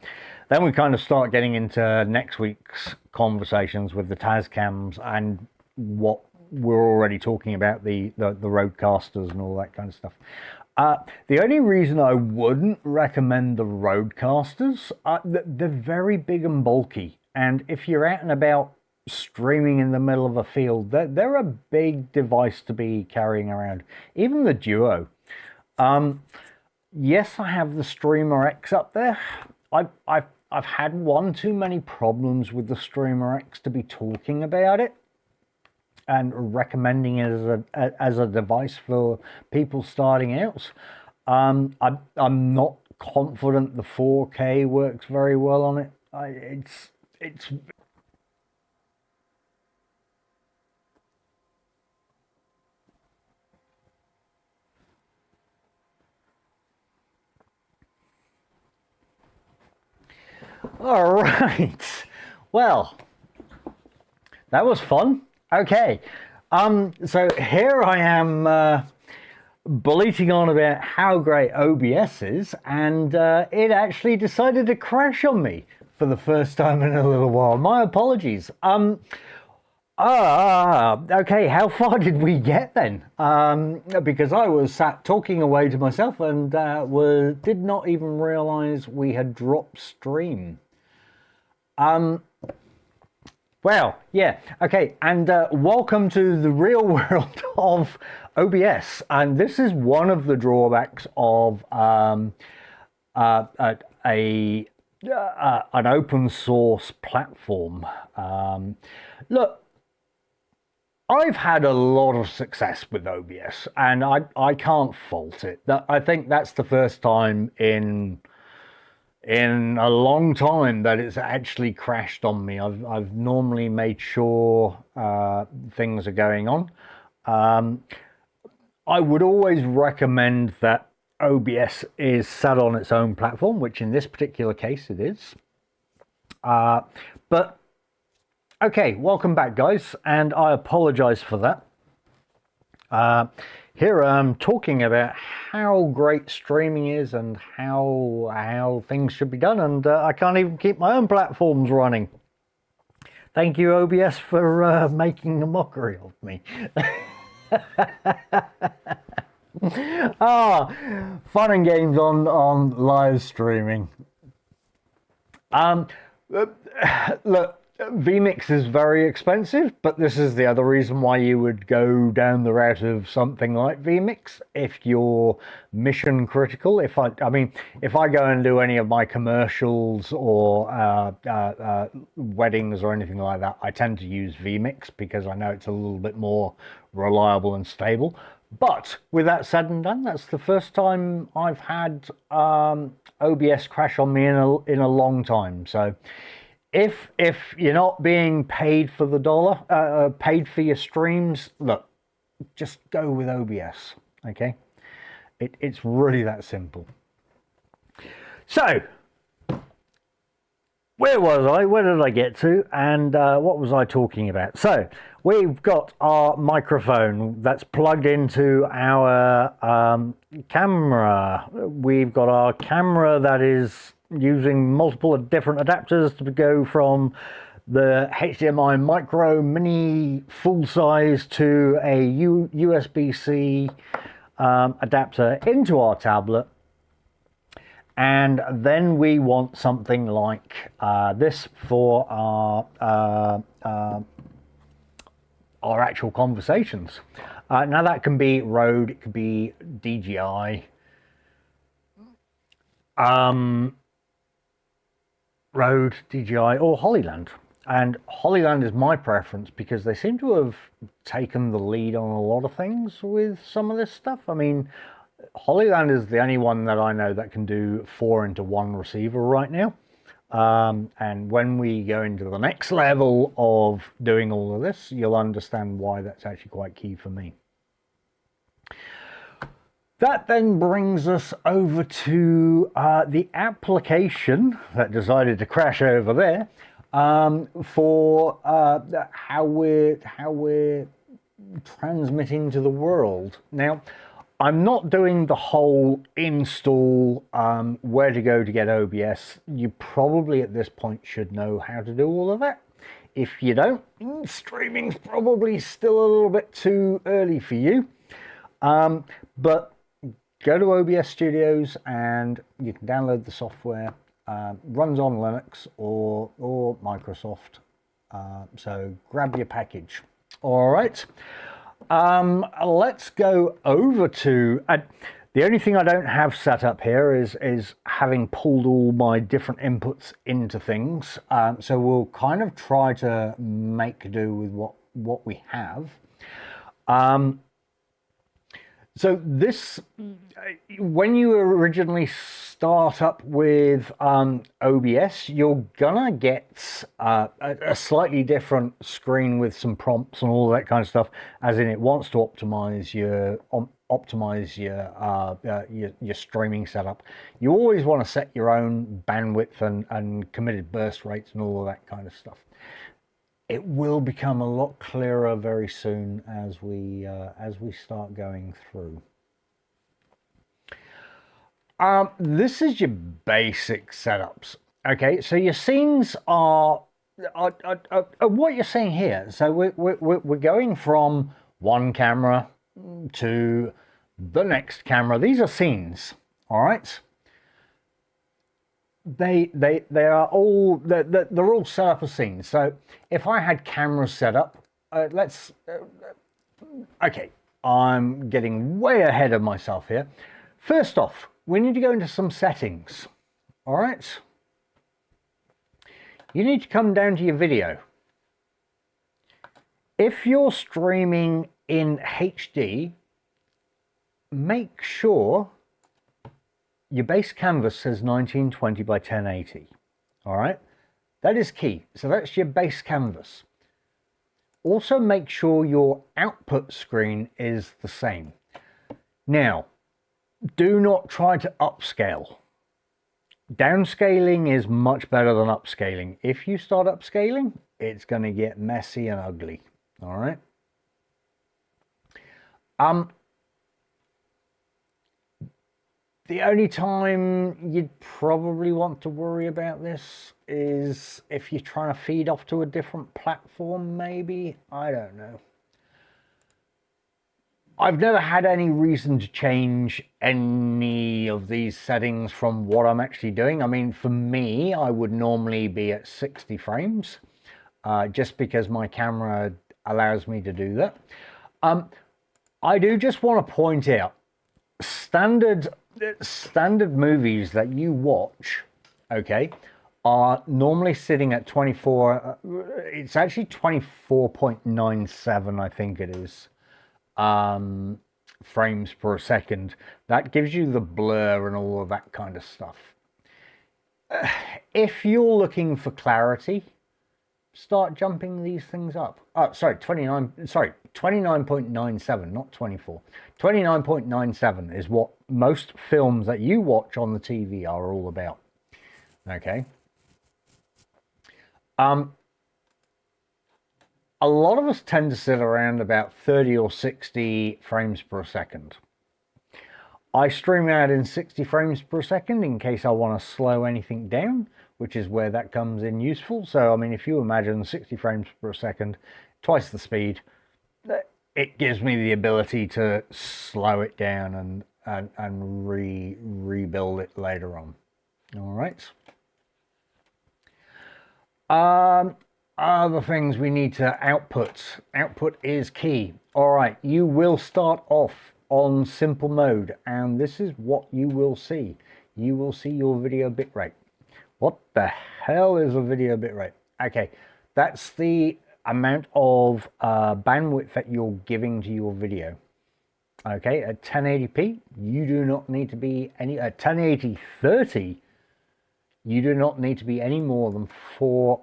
we kind of start getting into next week's conversations with the Tascams and what we're already talking about, the Roadcasters and all that kind of stuff. The only reason I wouldn't recommend the Roadcasters, they're very big and bulky, and if you're out and about streaming in the middle of a field, they're a big device to be carrying around. Even the Duo. Yes, I have the Streamer X up there. I've had one too many problems with the Streamer X to be talking about it and recommending it as a device for people starting out. I'm not confident the 4K works very well on it. It's all right. Well, that was fun. Okay. So here I am bleating on about how great OBS is, and it actually decided to crash on me for the first time in a little while. My apologies. Okay, how far did we get then? Because I was sat talking away to myself and did not even realize we had dropped stream. Well, yeah, okay, and welcome to the real world of OBS. And this is one of the drawbacks of an open source platform. Look, I've had a lot of success with OBS, and I can't fault it. I think that's the first time in a long time that it's actually crashed on me. I've normally made sure things are going on. I would always recommend that OBS is sat on its own platform, which in this particular case it is. But okay, welcome back, guys, and I apologize for that. Here I'm talking about how great streaming is and how things should be done, and I can't even keep my own platforms running. Thank you, OBS, for making a mockery of me. Fun and games on live streaming. Look, vMix is very expensive, but this is the other reason why you would go down the route of something like vMix if you're mission critical. If I go and do any of my commercials or weddings or anything like that, I tend to use vMix because I know it's a little bit more reliable and stable. But with that said and done, that's the first time I've had OBS crash on me in a long time. So if you're not being paid for the dollar, paid for your streams, look, just go with OBS, okay? It's really that simple. So, where was I? Where did I get to? And what was I talking about? So, we've got our microphone that's plugged into our camera. We've got our camera that is using multiple different adapters to go from the HDMI micro mini full size to a USB-C adapter into our tablet. And then we want something like this for our actual conversations. Now that can be Rode, it could be DJI, Rode, DJI, or Hollyland. And Hollyland is my preference because they seem to have taken the lead on a lot of things with some of this stuff. I mean, Hollyland is the only one that I know that can do 4-into-1 receiver right now. And when we go into the next level of doing all of this, you'll understand why that's actually quite key for me. That then brings us over to the application that decided to crash over there for how we're transmitting to the world. Now, I'm not doing the whole install, where to go to get OBS. You probably at this point should know how to do all of that. If you don't, streaming's probably still a little bit too early for you. But go to OBS Studios and you can download the software. Runs on Linux or Microsoft. So grab your package. All right. Let's go over to the only thing I don't have set up here is having pulled all my different inputs into things. So we'll kind of try to make do with what we have. So this, when you originally start up with OBS, you're gonna get a slightly different screen with some prompts and all that kind of stuff, as in it wants to optimize your streaming setup. You always want to set your own bandwidth and committed burst rates and all of that kind of stuff. It will become a lot clearer very soon as we start going through. This is your basic setups. Okay, so your scenes are what you're saying here, so we're going from one camera to the next camera. These are scenes, all right? They are all, they're all set up as scenes. So if I had cameras set up, okay, I'm getting way ahead of myself here. First off, we need to go into some settings, all right? You need to come down to your video. If you're streaming in HD, make sure your base canvas says 1920 by 1080. All right, that is key. So that's your base canvas. Also make sure your output screen is the same. Now, do not try to upscale. Downscaling is much better than upscaling. If you start upscaling, it's going to get messy and ugly. All right. The only time you'd probably want to worry about this is if you're trying to feed off to a different platform, maybe. I don't know. I've never had any reason to change any of these settings from what I'm actually doing. I mean, for me, I would normally be at 60 frames, just because my camera allows me to do that. I do just want to point out, standard movies that you watch, okay, are normally sitting at 24, it's actually 24.97, I think it is, frames per second. That gives you the blur and all of that kind of stuff. If you're looking for clarity, start jumping these things up. Oh, sorry, 29.97, not 24. 29.97 is what most films that you watch on the TV are all about. Okay. A lot of us tend to sit around about 30 or 60 frames per second. I stream out in 60 frames per second in case I want to slow anything down, which is where that comes in useful. So, I mean, if you imagine 60 frames per second, twice the speed, it gives me the ability to slow it down and rebuild it later on. All right. Other things we need to output. Output is key. All right, you will start off on simple mode, and this is what you will see. You will see your video bitrate. What the hell is a video bitrate? Okay, that's the amount of bandwidth that you're giving to your video. Okay, at 1080p, you do not need to be any, at 1080 30, you do not need to be any more than 4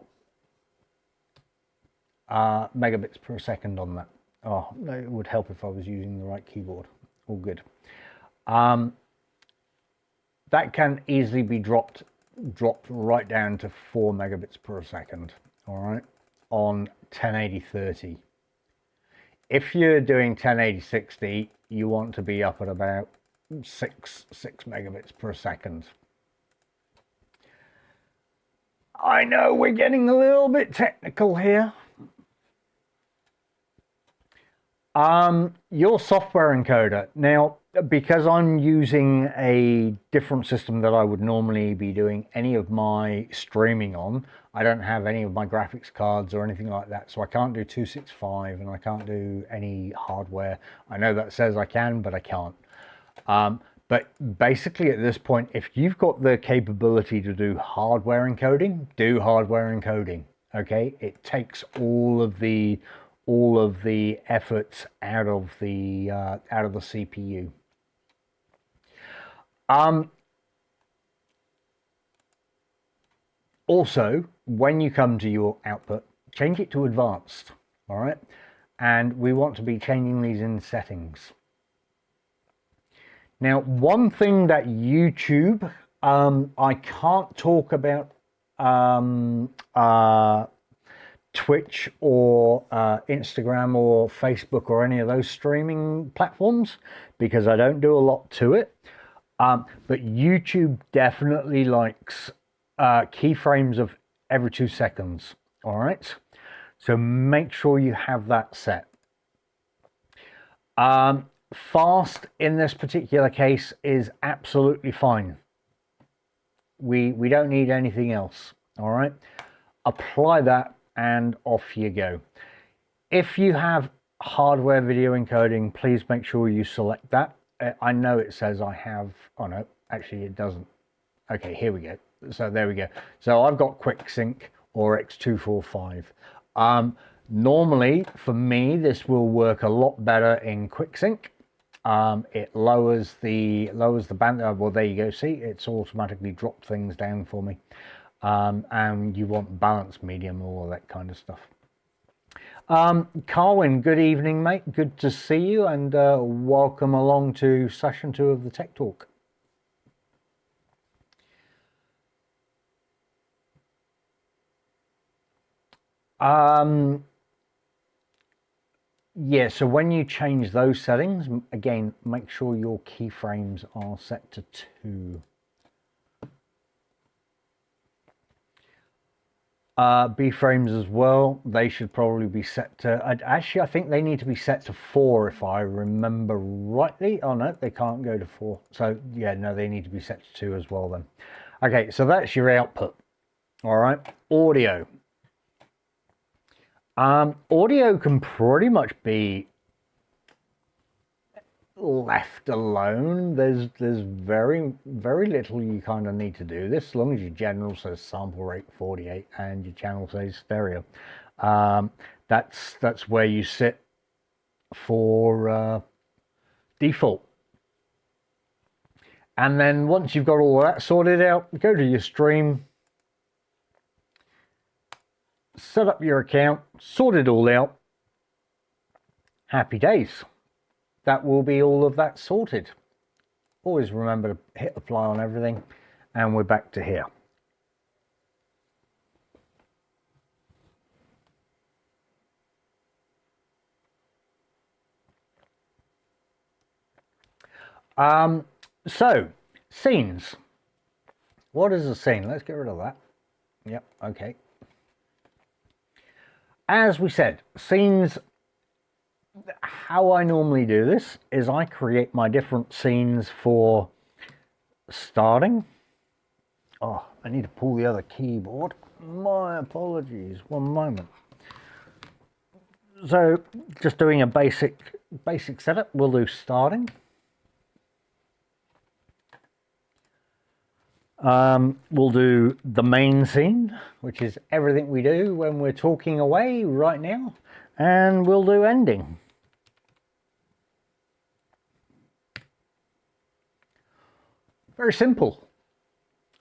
megabits per second on that. Oh, it would help if I was using the right keyboard. All good. That can easily be dropped right down to 4 megabits per second. All right, on 1080 30. If you're doing 1080 60, you want to be up at about 6 megabits per second. I know we're getting a little bit technical here. Your software encoder. Now, because I'm using a different system that I would normally be doing any of my streaming on, I don't have any of my graphics cards or anything like that, so I can't do 265 and I can't do any hardware. I know that says I can, but I can't. But basically at this point, if you've got the capability to do hardware encoding, do hardware encoding. Okay, it takes all of the efforts out of the CPU. Also, when you come to your output, change it to advanced. All right, and we want to be changing these in settings. Now, one thing that YouTube, I can't talk about Twitch or Instagram or Facebook or any of those streaming platforms, because I don't do a lot to it. But YouTube definitely likes keyframes of every 2 seconds. All right, so make sure you have that set. Fast in this particular case is absolutely fine. We don't need anything else. All right, apply that and off you go. If you have hardware video encoding, please make sure you select that. I know it says I have, oh no, actually it doesn't. Okay, here we go. So there we go. So I've got QuickSync or X245. Normally for me, this will work a lot better in QuickSync. It lowers the band. Well, there you go. See, it's automatically dropped things down for me. And you want balanced medium, all of that kind of stuff. Carwin, good evening, mate. Good to see you, and welcome along to session 2 of the Tech Talk. Yeah, so when you change those settings, again, make sure your keyframes are set to 2. B-frames as well, they should probably be set to, actually I think they need to be set to 4 if I remember rightly. Oh no, they can't go to 4. So yeah, no, they need to be set to 2 as well then. Okay, so that's your output. All right, audio. Audio can pretty much be left alone. There's very little you kind of need to do this, as long as your general says sample rate 48 and your channel says stereo. That's where you sit for default. And then once you've got all that sorted out, go to your stream, set up your account, sort it all out. Happy days. That will be all of that sorted. Always remember to hit apply on everything, and we're back to here. So scenes. What is a scene? Let's get rid of that. Yep, okay. As we said, scenes, how I normally do this is I create my different scenes for starting. Oh, I need to pull the other keyboard. My apologies, one moment. So just doing a basic setup, we'll do starting. We'll do the main scene, which is everything we do when we're talking away right now, and we'll do ending. Very simple.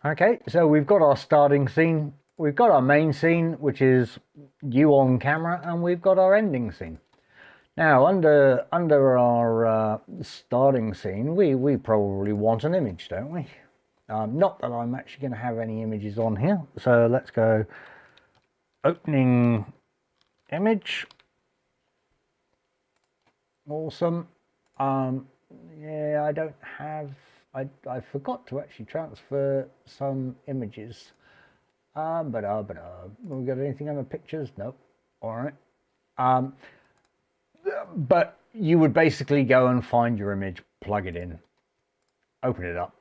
Okay, so we've got our starting scene, we've got our main scene, which is you on camera, and we've got our ending scene. Now, under our starting scene, we probably want an image, don't we? Not that I'm actually going to have any images on here, so let's go opening image. Awesome. Yeah, I don't have, I forgot to actually transfer some images. We got anything on the pictures? Nope. All right. But you would basically go and find your image, plug it in, open it up.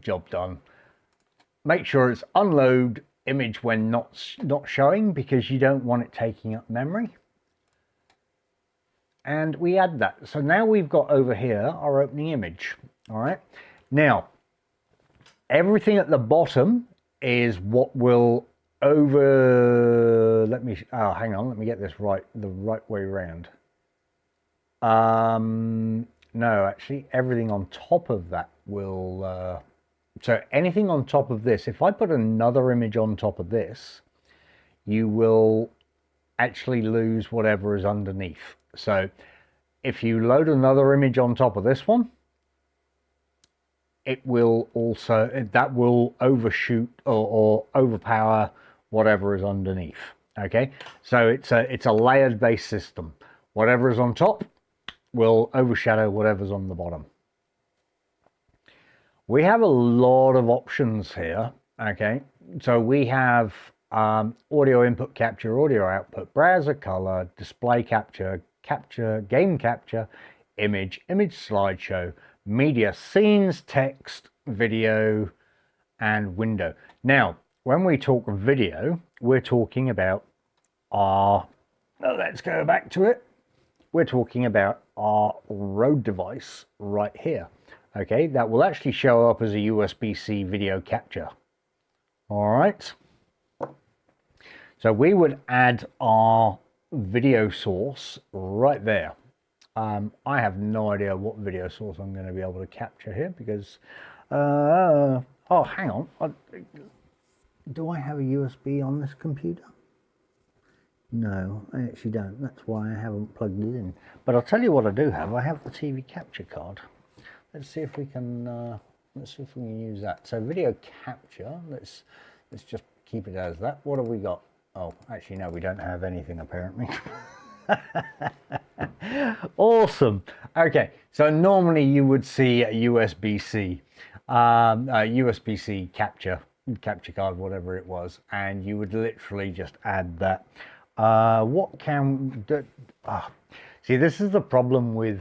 Job done. Make sure it's unload image when not showing, because you don't want it taking up memory. And we add that. So now we've got over here our opening image. All right. Now, everything at the bottom is what will over. Let me. Oh, hang on. Let me get this right. The right way around. No, actually, everything on top of that will. So anything on top of this, if I put another image on top of this, you will actually lose whatever is underneath. So if you load another image on top of this one, it will also, that will overshoot or overpower whatever is underneath. Okay, so it's a layered based system. Whatever is on top will overshadow whatever's on the bottom. We have a lot of options here. Okay, so we have audio input capture, audio output, browser color, display capture, game capture, image slideshow, media, scenes, text, video, and window. Now, when we talk video, we're talking about let's go back to it. We're talking about our Rode device right here. Okay, that will actually show up as a USB-C video capture. All right. So we would add our video source right there. I have no idea what video source I'm going to be able to capture here because, oh, hang on. Do I have a USB on this computer? No, I actually don't. That's why I haven't plugged it in. But I'll tell you what I do have. I have the TV capture card. Let's see if we can. Let's see if we can use that. So video capture. Let's just keep it as that. What have we got? Oh, actually no, we don't have anything apparently. Awesome. Okay, so normally you would see a USB-C, USB-C capture card, whatever it was, and you would literally just add that. What can do? See, this is the problem with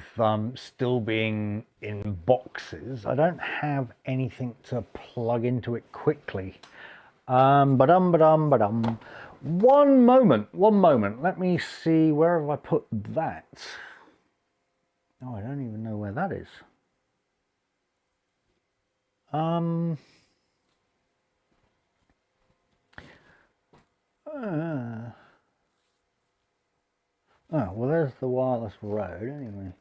still being in boxes. I don't have anything to plug into it quickly. One moment. Let me see, where have I put that? Oh, I don't even know where that is. Oh, well, there's the wireless Rode anyway.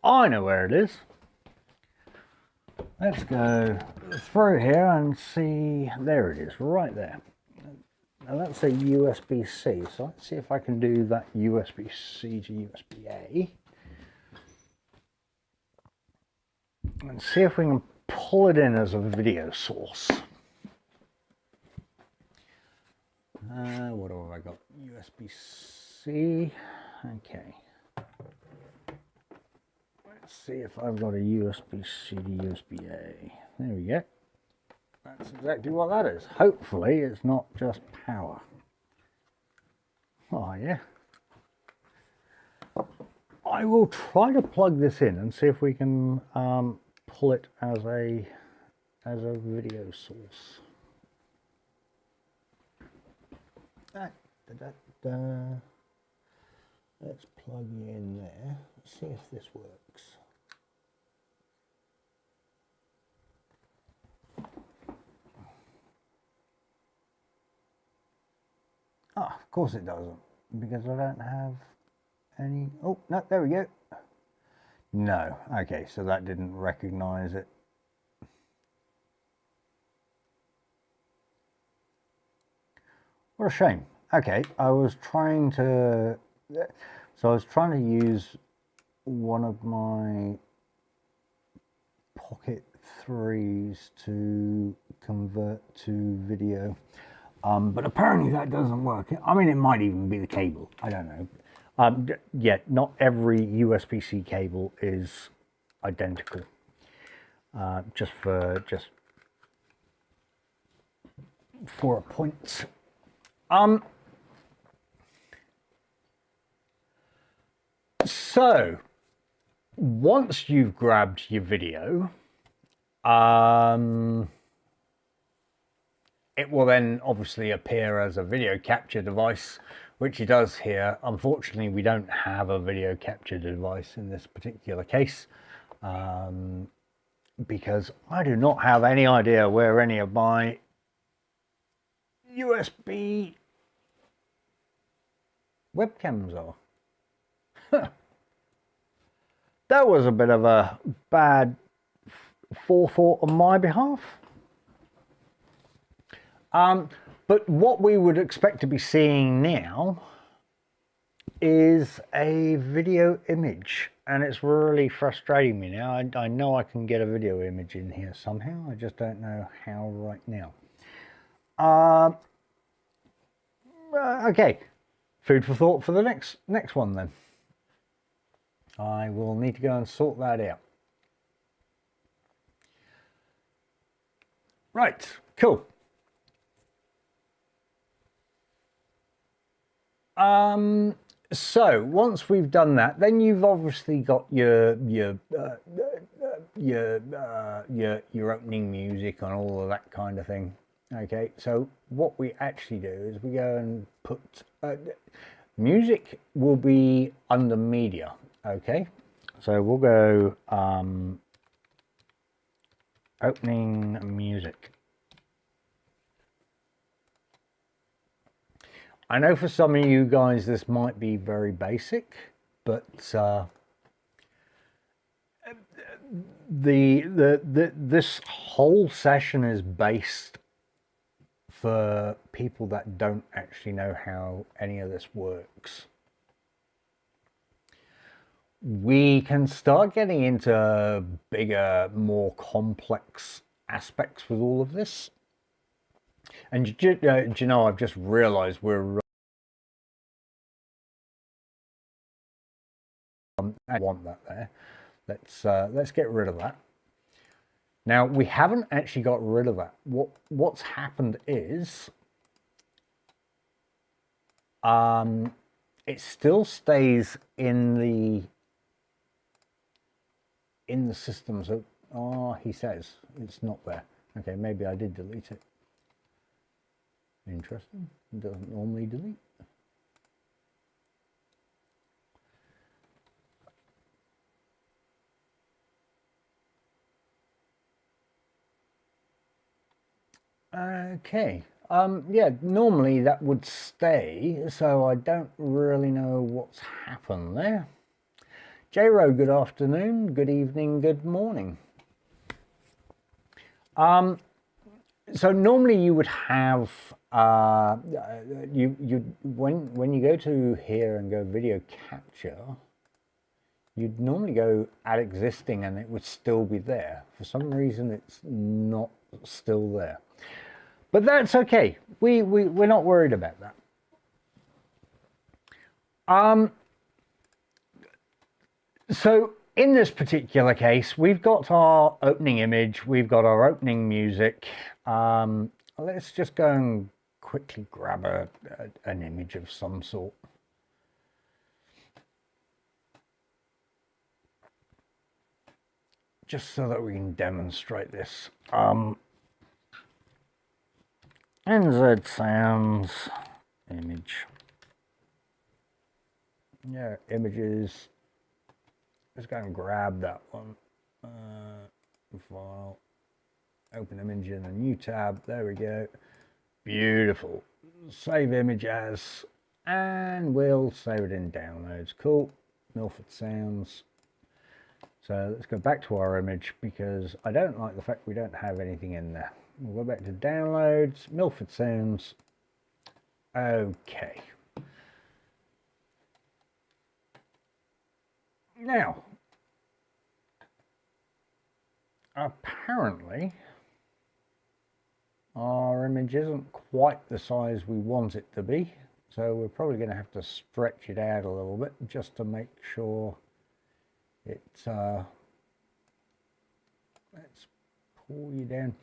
I know where it is. Let's go through here and see. There it is, right there. Now that's a USB-C, so let's see if I can do that USB-C to USB-A. And see if we can pull it in as a video source. What have I got? USB-C. Okay. Let's see if I've got a USB-C to USB-A. There we go. That's exactly what that is. Hopefully it's not just power. Oh yeah. I will try to plug this in and see if we can pull it as a video source. Let's plug you in there. Let's see if this works. Of course it doesn't, because I don't have any. Oh, no, there we go. No, okay, so that didn't recognize it. What a shame. Okay, I was trying to use one of my Pocket 3s to convert to video. But apparently that doesn't work. I mean, it might even be the cable. I don't know. Yeah, not every USB-C cable is identical. Just for a point. So once you've grabbed your video, it will then obviously appear as a video capture device, which it does here. Unfortunately, we don't have a video capture device in this particular case, because I do not have any idea where any of my USB webcams are. That was a bit of a bad forethought on my behalf. But what we would expect to be seeing now is a video image, and it's really frustrating me now. I know I can get a video image in here somehow, I just don't know how right now. Okay, food for thought for the next one then. I will need to go and sort that out. Right, cool. So once we've done that, then you've obviously got your opening music and all of that kind of thing. Okay, so what we actually do is we go and put music will be under media. Okay, so we'll go opening music. I know for some of you guys this might be very basic, but this whole session is based for people that don't actually know how any of this works. We can start getting into bigger, more complex aspects with all of this. And do you know, I've just realized I want that there. Let's get rid of that. Now we haven't actually got rid of that. What's happened is it still stays in the system. So he says it's not there. Okay, maybe I did delete it. Interesting. It doesn't normally delete. Okay. Yeah, normally that would stay, so I don't really know what's happened there. J-Ro, good afternoon, good evening, good morning. So normally you would have when you go to here and go video capture, you'd normally go add existing and it would still be there. For some reason it's not still there, but that's okay. We're not worried about that. So in this particular case, we've got our opening image, we've got our opening music. Let's just go and quickly grab an image of some sort. Just so that we can demonstrate this. NZ Sounds image. Yeah, images. Let's go and grab that one. File. Open image in a new tab. There we go. Beautiful. Save image as, and we'll save it in downloads. Cool. Milford Sounds. So let's go back to our image because I don't like the fact we don't have anything in there. We'll go back to downloads, Milford Sounds. Okay. Now, apparently our image isn't quite the size we want it to be, so we're probably going to have to stretch it out a little bit just to make sure it's let's pull you down.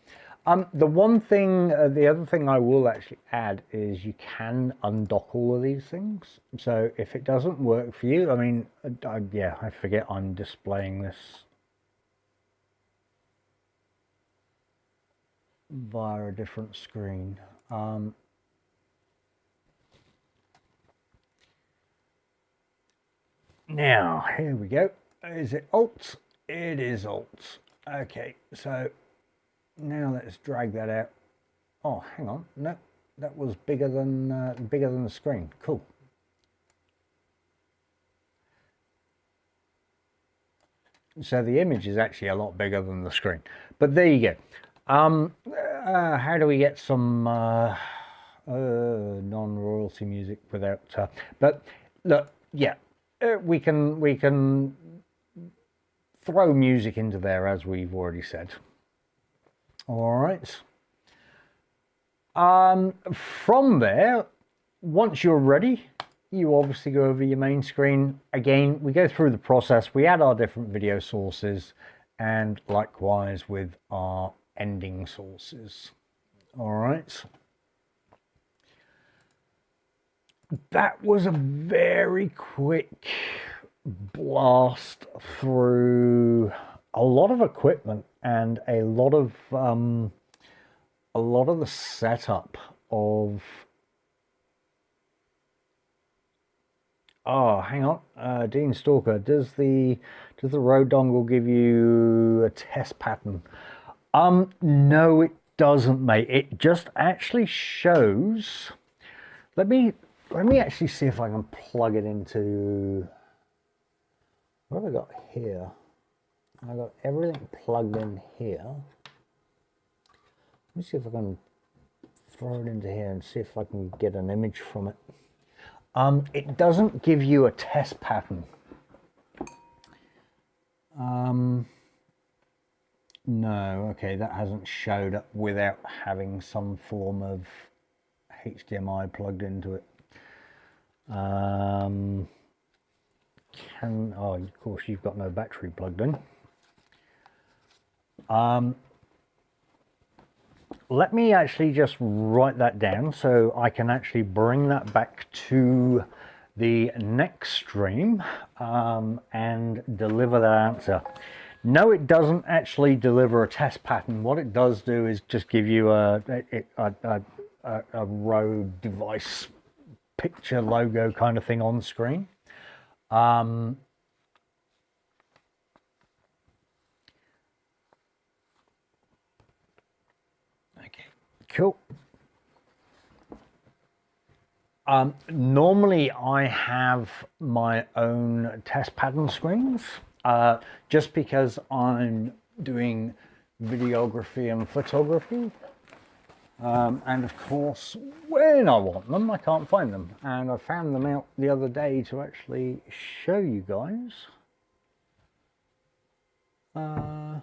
The other thing I will actually add is you can undock all of these things. So if it doesn't work for you, I mean, yeah, I forget I'm displaying this via a different screen. Now, here we go. Is it Alt? It is Alt. Okay, so now let's drag that out. Oh, hang on. No, that was bigger than the screen. Cool. So the image is actually a lot bigger than the screen. But there you go. How do we get some non-royalty music without? But look, yeah, we can throw music into there as we've already said. All right. From there, once you're ready, you obviously go over your main screen. Again, we go through the process. We add our different video sources, and likewise with our ending sources. All right. That was a very quick blast through a lot of equipment and a lot of the setup of. Oh, hang on, Dean Stalker. Does the road dongle give you a test pattern? No, it doesn't, mate. It just actually shows. Let me actually see if I can plug it into. What have I got here? I got everything plugged in here. Let me see if I can throw it into here and see if I can get an image from it. It doesn't give you a test pattern. No, okay, that hasn't showed up without having some form of HDMI plugged into it. Oh, of course, you've got no battery plugged in. Let me actually just write that down so I can actually bring that back to the next stream and deliver that answer. No, it doesn't actually deliver a test pattern. What it does do is just give you a road device picture logo kind of thing on screen. Okay, cool. Normally I have my own test pattern screens, just because I'm doing videography and photography. And of course, when I want them, I can't find them. And I found them out the other day to actually show you guys. No,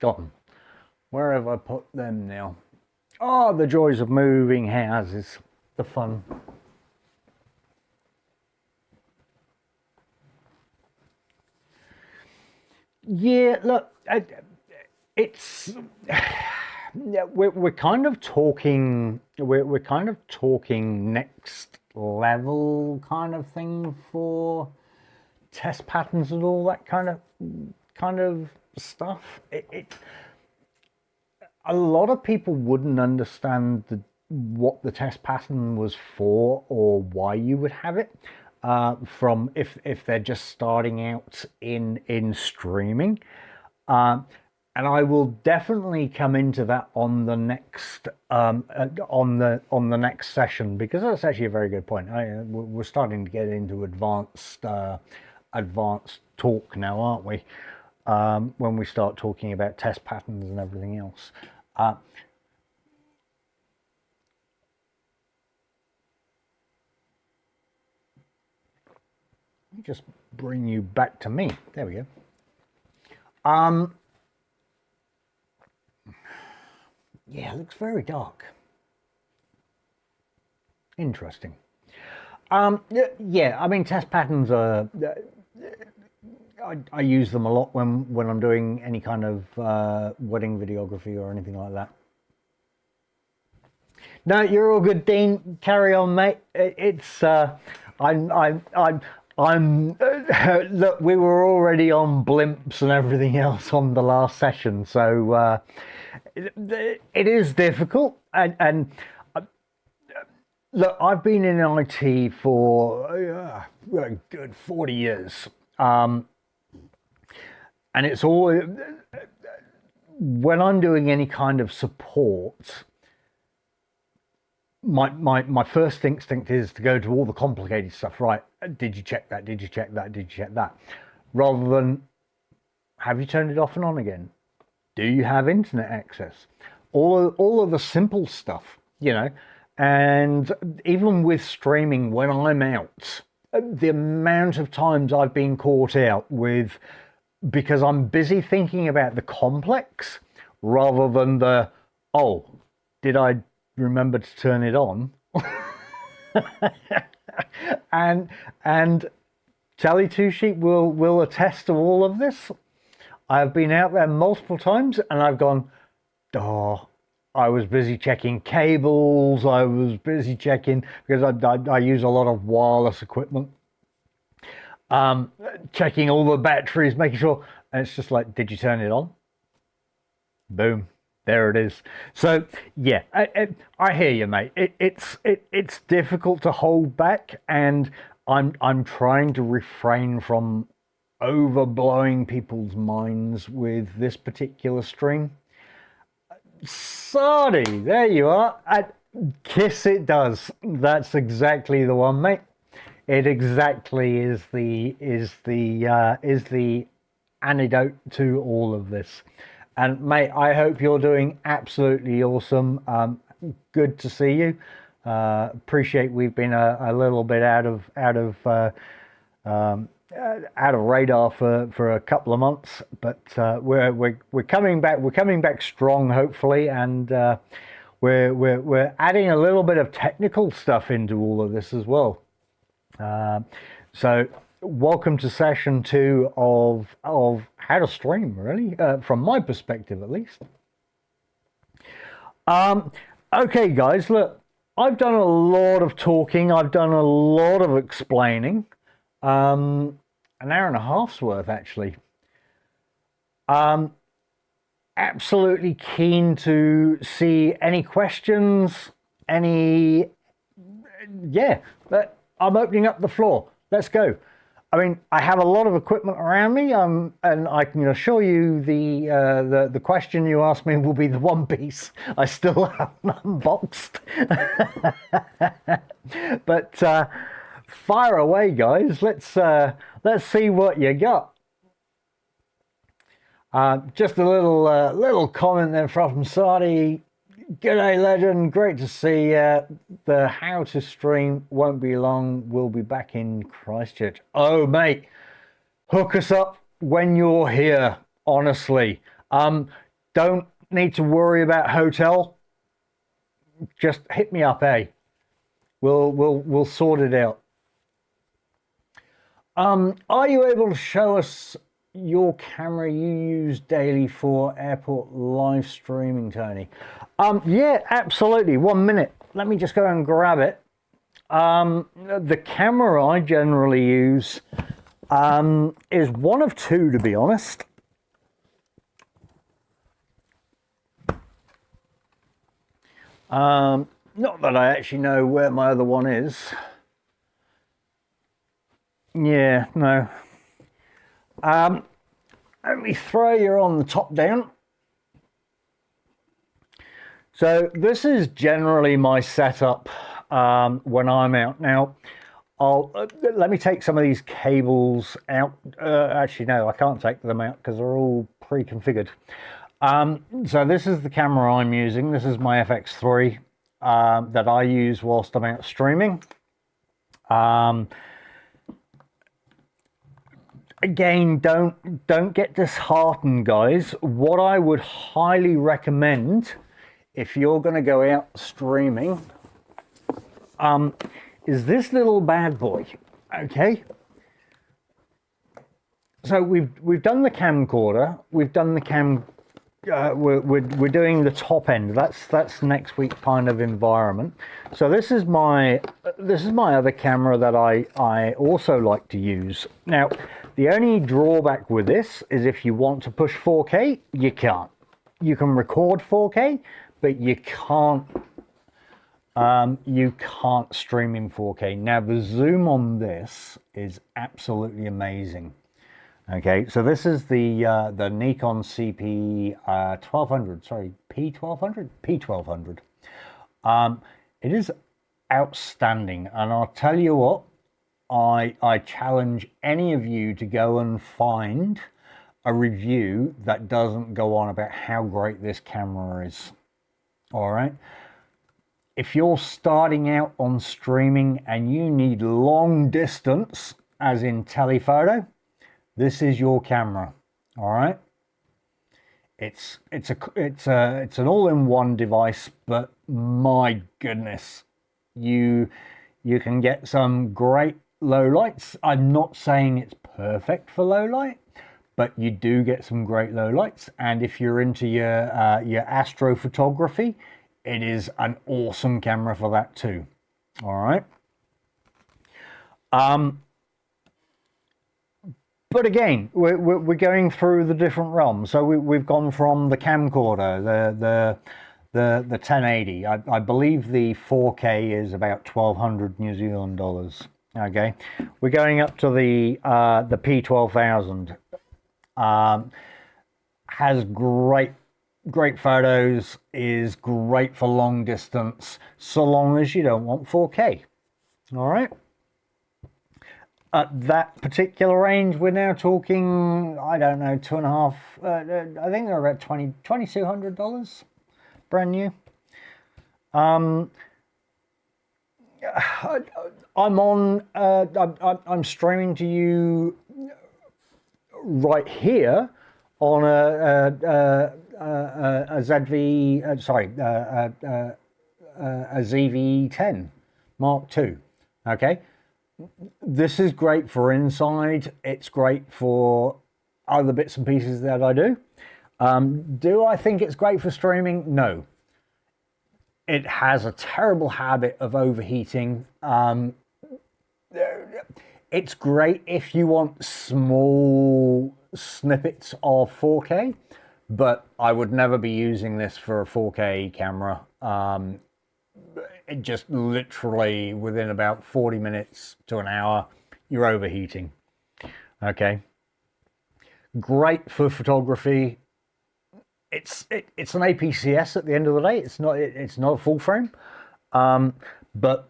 got them. Where have I put them now? Oh, the joys of moving houses, the fun. Yeah, look, it's we're kind of talking next level kind of thing for test patterns and all that kind of stuff. A lot of people wouldn't understand what the test pattern was for or why you would have it. From if they're just starting out in streaming, and I will definitely come into that on the next on the next session, because that's actually a very good point. We're starting to get into advanced talk now, aren't we? When we start talking about test patterns and everything else. Let me just bring you back to me. There we go. Yeah, it looks very dark. Interesting. Yeah, I mean, test patterns are. I use them a lot when I'm doing any kind of wedding videography or anything like that. No, you're all good, Dean. Carry on, mate. It's look, we were already on blimps and everything else on the last session, so it is difficult. And look, I've been in IT for a good 40 years, and it's all when I'm doing any kind of support. My first instinct is to go to all the complicated stuff, right? Did you check that? Did you check that? Did you check that? Rather than, have you turned it off and on again? Do you have internet access? All of the simple stuff, you know. And even with streaming, when I'm out, the amount of times I've been caught out with, because I'm busy thinking about the complex rather than the, oh, did I remember to turn it on? and Tally Two Sheep will attest to all of this. I've been out there multiple times and I've gone, oh, I was busy checking cables. I was busy checking because I use a lot of wireless equipment. Checking all the batteries, making sure, and it's just like, did you turn it on? Boom, there it is. So yeah, I hear you, mate. It's difficult to hold back, and I'm trying to refrain from overblowing people's minds with this particular stream. Sardi, there you are. Kiss it does. That's exactly the one, mate. It exactly is the antidote to all of this. And mate, I hope you're doing absolutely awesome. Good to see you. Appreciate we've been a little bit out of radar for a couple of months, but we're coming back. We're coming back strong, hopefully, and we're adding a little bit of technical stuff into all of this as well. So welcome to session 2 of how to stream, really, from my perspective at least. Okay guys, look, I've done a lot of talking, I've done a lot of explaining, an hour and a half's worth actually. Absolutely keen to see any questions, yeah, but I'm opening up the floor. Let's go. I mean, I have a lot of equipment around me, and I can assure you the question you asked me will be the one piece I still haven't unboxed. But fire away, guys. Let's see what you got. Just a little comment there from Sardi. G'day, legend. Great to see you. The how to stream won't be long. We'll be back in Christchurch. Oh, mate, hook us up when you're here. Honestly, don't need to worry about hotel. Just hit me up, eh? We'll sort it out. Are you able to show us your camera you use daily for airport live streaming, Tony? Yeah, absolutely. 1 minute. Let me just go and grab it. The camera I generally use is one of two, to be honest. Not that I actually know where my other one is. Yeah, no. Let me throw you on the top down. So this is generally my setup when I'm out. Now, let me take some of these cables out. Actually, no, I can't take them out because they're all pre-configured. So this is the camera I'm using. This is my FX3 that I use whilst I'm out streaming. Again, don't get disheartened, guys. What I would highly recommend if you're going to go out streaming is this little bad boy. Okay, so we've done the camcorder, we've done the we're doing the top end. That's next week kind of environment. So this is my other camera that I also like to use. Now, the only drawback with this is if you want to push 4K, you can't. You can record 4K, but you can't stream in 4K. Now, the zoom on this is absolutely amazing. Okay, so this is the Nikon CP 1200, sorry, P1200. It is outstanding, and I'll tell you what, I challenge any of you to go and find a review that doesn't go on about how great this camera is. All right, if you're starting out on streaming and you need long distance, as in telephoto, this is your camera. All right, it's an all-in-one device, but my goodness, you can get some great low lights. I'm not saying it's perfect for low light, but you do get some great low lights. And if you're into your astrophotography, it is an awesome camera for that too. All right. But again, we're going through the different realms. So we've gone from the camcorder, the 1080. I believe the 4K is about 1,200 New Zealand dollars. Okay, we're going up to the P12000. Has great photos, is great for long distance, so long as you don't want 4K. All right. At that particular range, we're now talking, I don't know, I think they're about $2,200, brand new. I'm streaming to you right here on a ZV-10 Mark II. Okay, this is great for inside. It's great for other bits and pieces that I do. Do I think it's great for streaming? No. It has a terrible habit of overheating. It's great if you want small snippets of 4K, but I would never be using this for a 4K camera. It just literally within about 40 minutes to an hour, you're overheating. Okay. Great for photography. It's an APCS at the end of the day. It's not a full frame, but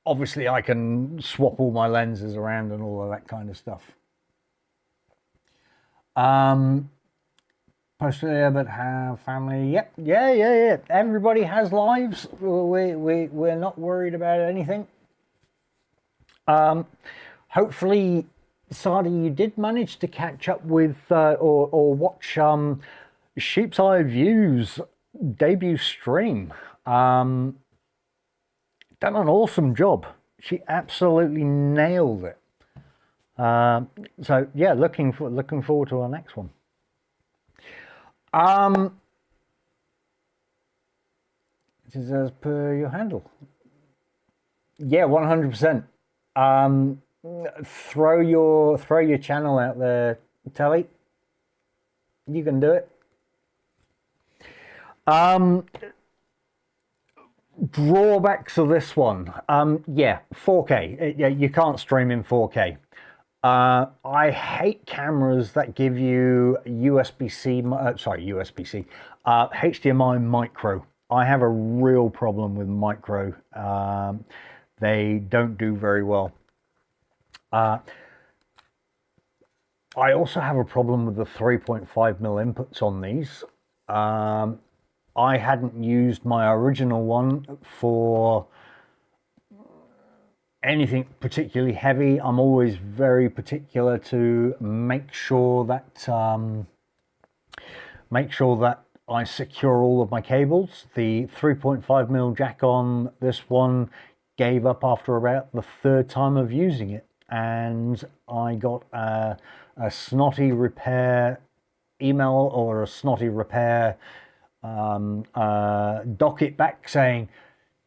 obviously I can swap all my lenses around and all of that kind of stuff. Post-career but have family. Yep, yeah. Everybody has lives. We're not worried about anything. Hopefully, Sadi, you did manage to catch up with or watch Sheep's Eye View's debut stream. Done an awesome job. She absolutely nailed it. So yeah, looking forward to our next one. This is as per your handle. Yeah, 100%. Throw your channel out there, Telly. You can do it. Drawbacks of this one. Yeah, 4K. You can't stream in 4K. I hate cameras that give you HDMI micro. I have a real problem with micro. They don't do very well. I also have a problem with the 3.5mm inputs on these. I hadn't used my original one for anything particularly heavy. I'm always very particular to make sure that I secure all of my cables. The 3.5mm jack on this one gave up after about the third time of using it, and I got a snotty repair email or a snotty repair docket back saying,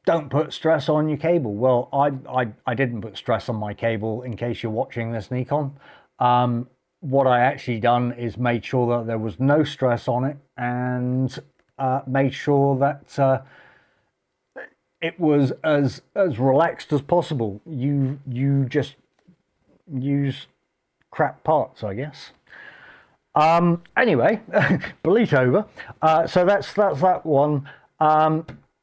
don't put stress on your cable. Well, I didn't put stress on my cable, in case you're watching this, Nikon. What I actually done is made sure that there was no stress on it, and made sure that it was as relaxed as possible. You just use crap parts, I guess. Anyway, bleat over. So that's that one.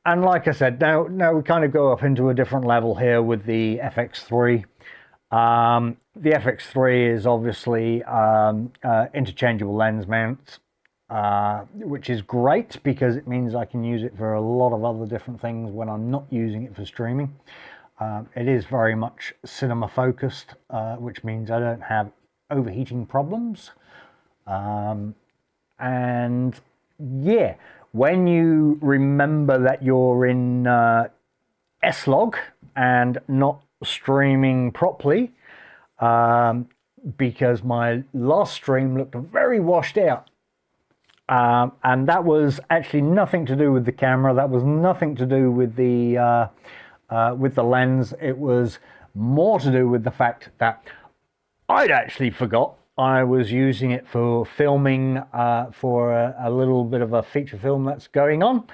And like I said, now we kind of go up into a different level here with the FX3. The FX3 is obviously interchangeable lens mount, which is great because it means I can use it for a lot of other different things when I'm not using it for streaming. It is very much cinema focused, which means I don't have overheating problems. And yeah, when you remember that you're in S-Log and not streaming properly, because my last stream looked very washed out. And that was actually nothing to do with the camera. That was nothing to do with the lens. It was more to do with the fact that I'd actually forgot I was using it for filming for a little bit of a feature film that's going on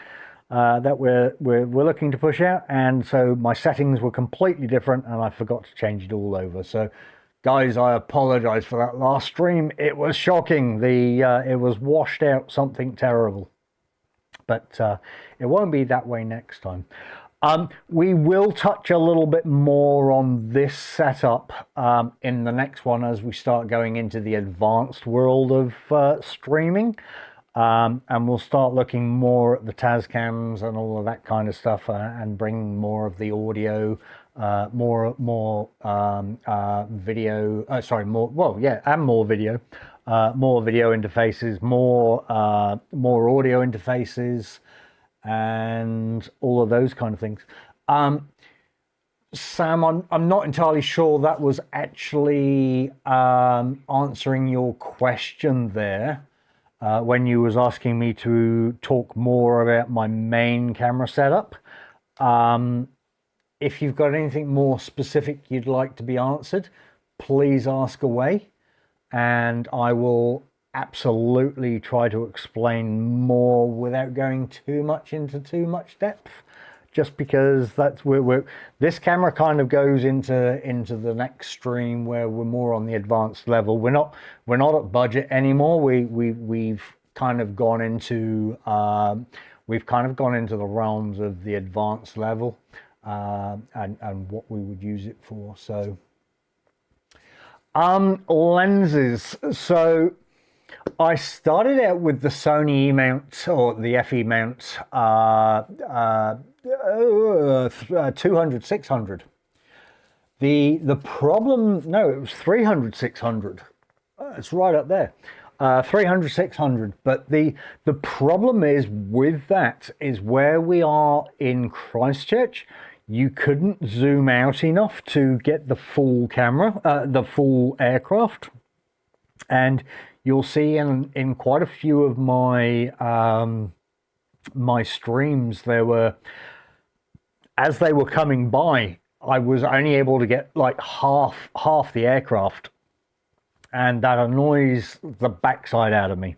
that we're looking to push out, and so my settings were completely different, and I forgot to change it all over. So, guys, I apologize for that last stream. It was shocking. It was washed out, something terrible. But it won't be that way next time. We will touch a little bit more on this setup in the next one as we start going into the advanced world of streaming. And we'll start looking more at the Tascams and all of that kind of stuff, and bring more of the audio, more video. And more video, more video interfaces, more audio interfaces, and all of those kind of things. Sam, I'm not entirely sure that was actually answering your question there. When you was asking me to talk more about my main camera setup. If you've got anything more specific you'd like to be answered, please ask away, and I will absolutely try to explain more without going too much into too much depth, just because that's where this camera kind of goes into the next stream where we're more on the advanced level. We're not at budget anymore. We've kind of gone into the realms of the advanced level, and what we would use it for. So lenses. So I started out with the Sony E mount, or the FE mount, 200 600. The problem, no, it was 300 600. It's right up there. 300 600. But the problem is with that is where we are in Christchurch, you couldn't zoom out enough to get the full camera, the full aircraft. And you'll see in quite a few of my my streams, there were, as they were coming by, I was only able to get like half the aircraft, and that annoys the backside out of me.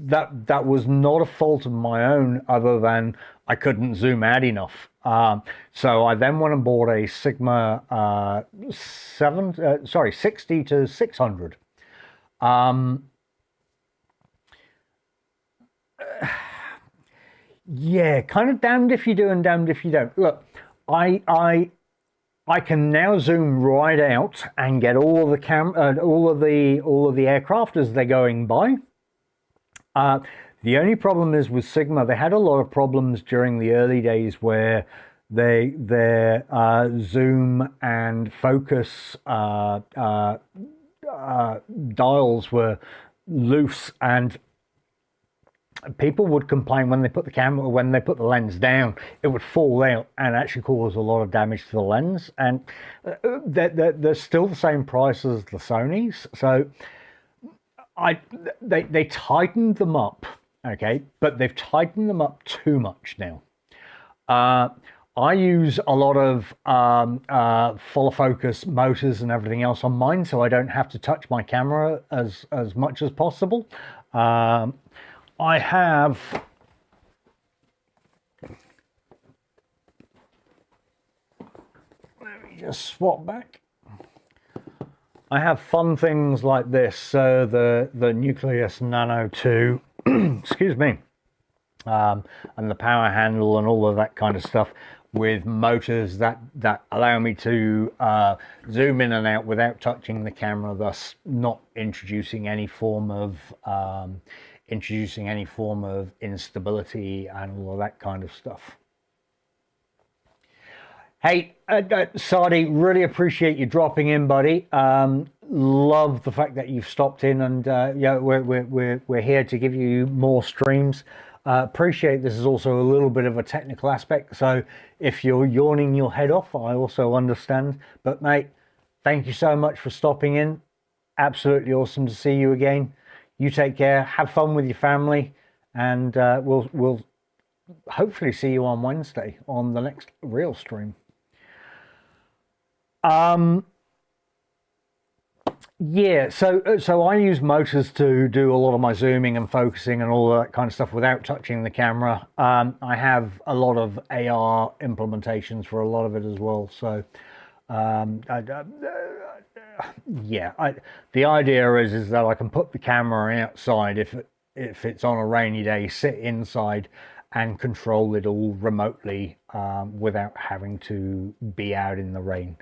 That was not a fault of my own, other than I couldn't zoom out enough. So I then went and bought a Sigma 60 to 600. Yeah, kind of damned if you do and damned if you don't. Look, I can now zoom right out and get all of the aircraft as they're going by. The only problem is with Sigma, they had a lot of problems during the early days where their zoom and focus dials were loose, and people would complain when they put the lens down, it would fall out and actually cause a lot of damage to the lens. And they're still the same price as the Sonys, so they tightened them up, okay, but they've tightened them up too much now. I use a lot of full focus motors and everything else on mine, so I don't have to touch my camera as much as possible. I have let me just swap back. I have fun things like this. So the Nucleus Nano 2, excuse me, and the power handle and all of that kind of stuff, with motors that allow me to zoom in and out without touching the camera, thus not introducing any form of instability and all of that kind of stuff. Hey, Sadi, really appreciate you dropping in, buddy. Love the fact that you've stopped in, and yeah, we're here to give you more streams. Appreciate this is also a little bit of a technical aspect, so if you're yawning your head off, I also understand. But mate, thank you so much for stopping in. Absolutely awesome to see you again. You take care, have fun with your family, and we'll hopefully see you on Wednesday on the next real stream. Yeah, so I use motors to do a lot of my zooming and focusing and all that kind of stuff without touching the camera. I have a lot of AR implementations for a lot of it as well. So yeah, the idea is that I can put the camera outside if it's on a rainy day, sit inside and control it all remotely without having to be out in the rain.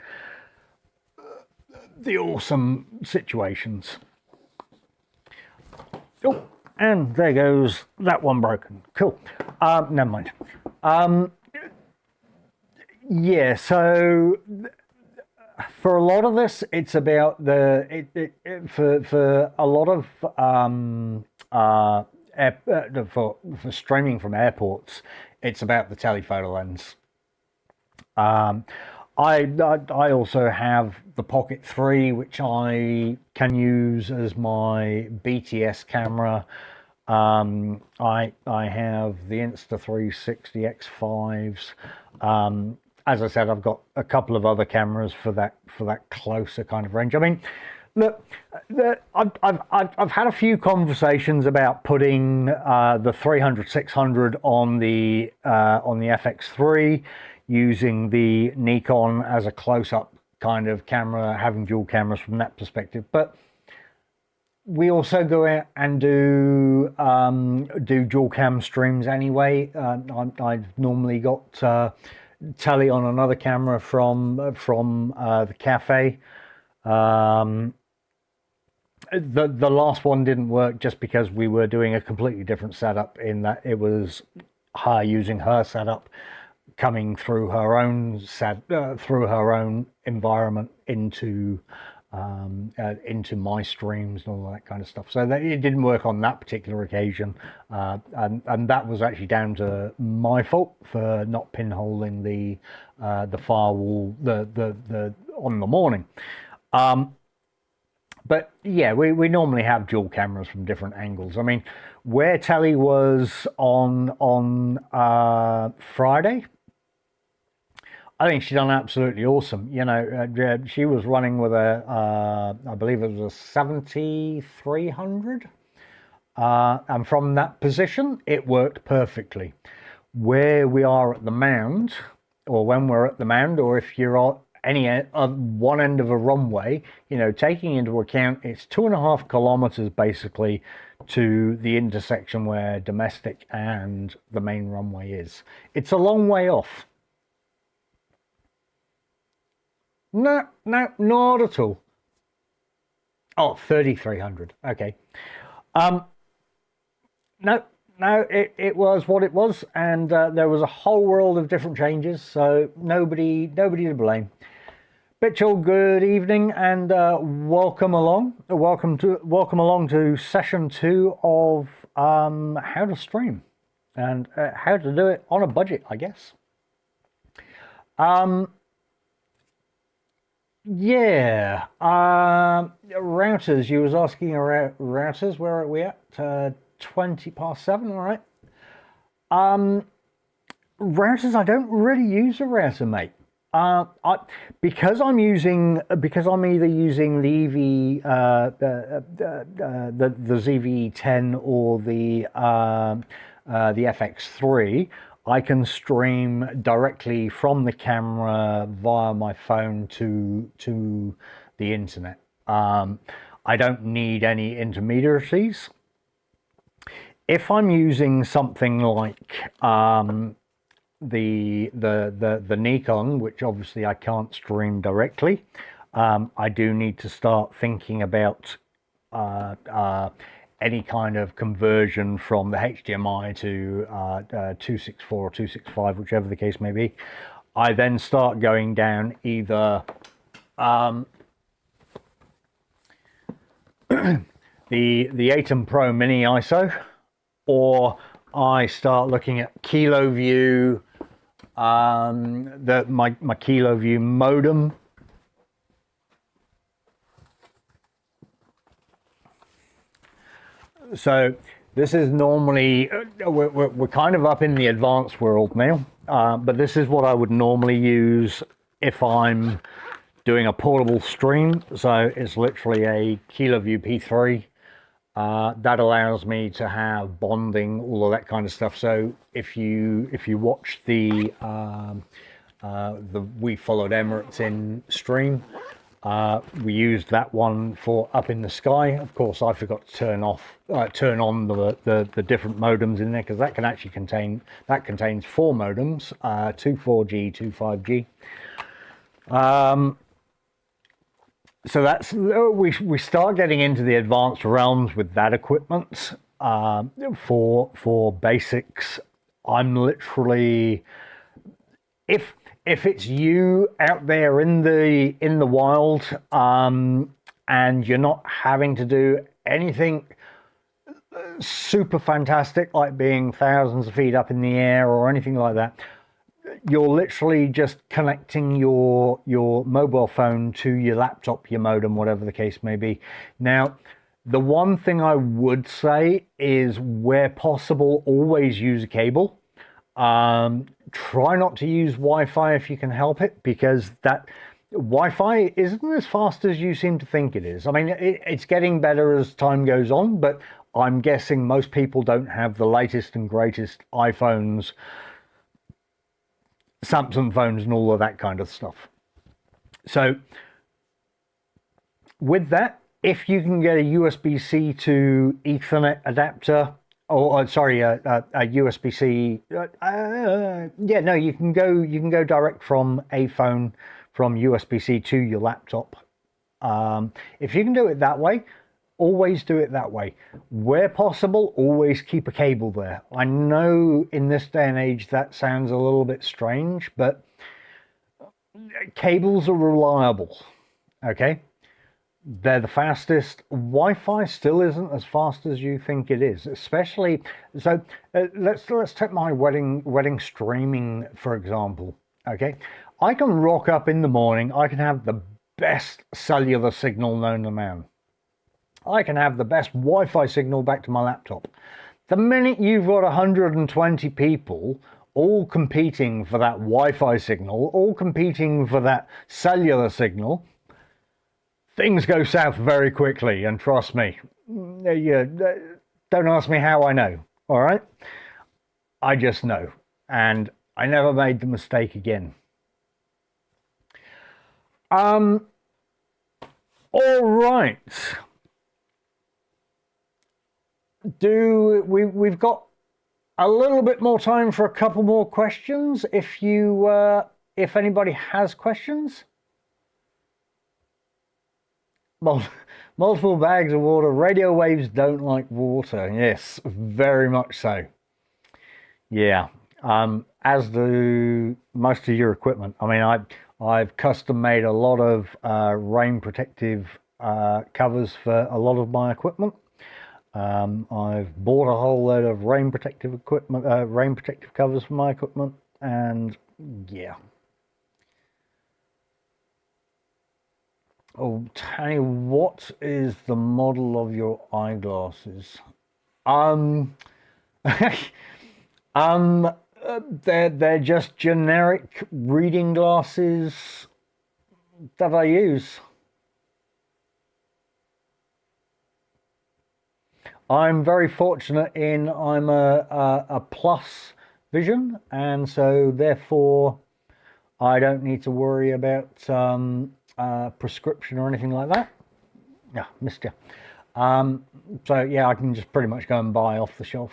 The awesome situations. Oh, and there goes that one broken. Cool. Never mind. Yeah, for a lot of this, it's about for a lot of for streaming from airports, it's about the telephoto lens. I also have the Pocket 3, which I can use as my BTS camera. I have the Insta360 X5s. As I said, I've got a couple of other cameras for that closer kind of range. I mean, look, I've had a few conversations about putting the 300-600 on the FX3. Using the Nikon as a close-up kind of camera, having dual cameras from that perspective. But we also go out and do dual cam streams anyway. I've normally got telly on another camera from the cafe. The last one didn't work just because we were doing a completely different setup, in that it was her using her setup, coming through her own environment into my streams and all that kind of stuff. So it didn't work on that particular occasion, and that was actually down to my fault for not pinholing the firewall on the morning. But yeah, we normally have dual cameras from different angles. I mean, where telly was on Friday, I think she done absolutely awesome. You know, she was running with I believe it was a 7300, and from that position, it worked perfectly. Where we are at the mound, or when we're at the mound, or if you're at one end of a runway, you know, taking into account it's 2.5 kilometers basically to the intersection where domestic and the main runway is. It's a long way off. No, not at all. Oh, 3,300. Okay. No, it was what it was, and there was a whole world of different changes, so nobody to blame. Bitchel, good evening, and welcome along. Welcome along to session 2 of how to stream and how to do it on a budget, I guess. Yeah, routers. You was asking about routers. Where are we at? 7:20. All right. Routers. I don't really use a router, mate. Because I'm either using the the ZV-10 or the FX3. I can stream directly from the camera via my phone to the internet. I don't need any intermediaries. If I'm using something like the Nikon, which obviously I can't stream directly, I do need to start thinking about any kind of conversion from the HDMI to 264 or 265, whichever the case may be. I then start going down either the ATEM Pro Mini ISO, or I start looking at Kilo View, my Kilo View modem. So this is normally, we're kind of up in the advanced world now, but this is what I would normally use if I'm doing a portable stream. So it's literally a Kilo View P3. That allows me to have bonding, all of that kind of stuff. So if you watch the We Followed Emirates in stream, we used that one for Up in the Sky. Of course, I forgot to turn on the different modems in there, because that can actually contains 4 modems, 2 4G, 2 5G. So that's, we start getting into the advanced realms with that equipment. For basics, I'm literally, if it's you out there in the wild, and you're not having to do anything super fantastic like being thousands of feet up in the air or anything like that, you're literally just connecting your mobile phone to your laptop, your modem, whatever the case may be. Now, the one thing I would say is, where possible, always use a cable. Try not to use Wi-Fi if you can help it, because that Wi-Fi isn't as fast as you seem to think it is. I mean, it's getting better as time goes on, but I'm guessing most people don't have the latest and greatest iPhones, Samsung phones, and all of that kind of stuff. So with that, if you can get a USB-C to Ethernet adapter, or sorry, a USB-C, yeah, no, you can go direct from a phone from USB-C to your laptop. If you can do it that way, always do it that way. Where possible, always keep a cable there. I know in this day and age that sounds a little bit strange, but cables are reliable, okay? They're the fastest. Wi-Fi still isn't as fast as you think it is, especially, so let's take my wedding streaming, for example, okay? I can rock up in the morning, I can have the best cellular signal known to man. I can have the best Wi-Fi signal back to my laptop. The minute you've got 120 people all competing for that Wi-Fi signal, all competing for that cellular signal, things go south very quickly, and trust me, don't ask me how I know, all right? I just know, and I never made the mistake again. All right. We've got a little bit more time for a couple more questions, if anybody has questions. Multiple bags of water. Radio waves don't like water. Yes, very much so. Yeah, as do most of your equipment. I mean, I've custom made a lot of rain protective covers for a lot of my equipment. I've bought a whole load of rain protective equipment, rain protective covers for my equipment, and yeah. Oh, Tanny, what is the model of your eyeglasses? They're just generic reading glasses that I use. I'm very fortunate in I'm a plus vision, and so therefore I don't need to worry about prescription or anything like that. Yeah, missed you. So yeah, I can just pretty much go and buy off the shelf.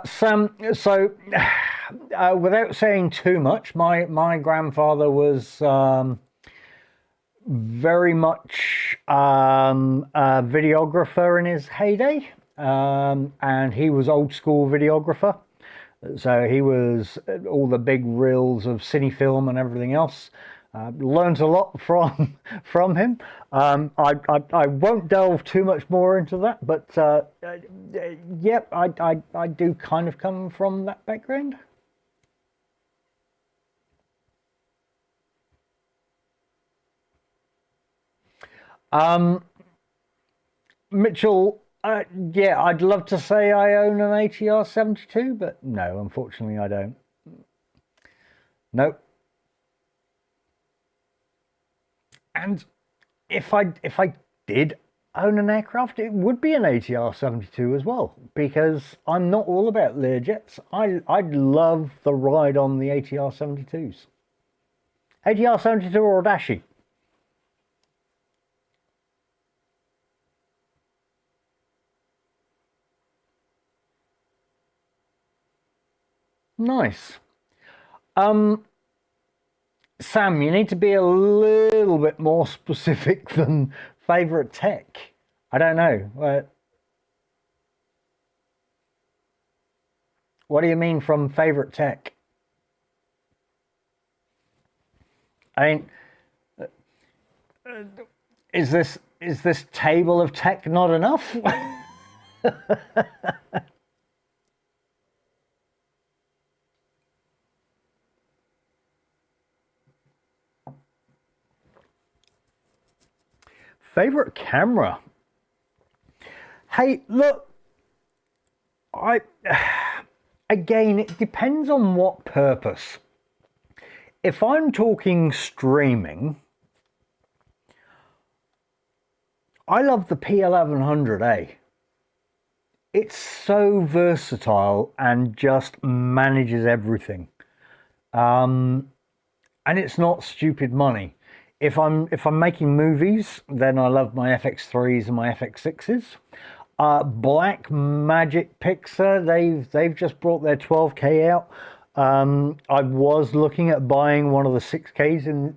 Sam, so without saying too much, my grandfather was very much a videographer in his heyday, and he was old school videographer. So he was all the big reels of cine film and everything else. Learned a lot from him. I won't delve too much more into that, but yep, I do kind of come from that background. Mitchell, yeah, I'd love to say I own an ATR 72, but no, unfortunately I don't. Nope. And if I did own an aircraft, it would be an ATR 72 as well, because I'm not all about Learjets. I'd love the ride on the ATR 72s. ATR 72 or Dashi. Nice. Sam, you need to be a little bit more specific than favorite tech. I don't know. What do you mean from favorite tech? I mean, is this table of tech not enough? Favorite camera? Hey, look, again, it depends on what purpose. If I'm talking streaming, I love the P1100A. It's so versatile and just manages everything. And it's not stupid money. If I'm making movies, then I love my FX3s and my FX6s. Black Magic Pixar, they've just brought their 12K out. I was looking at buying one of the 6Ks in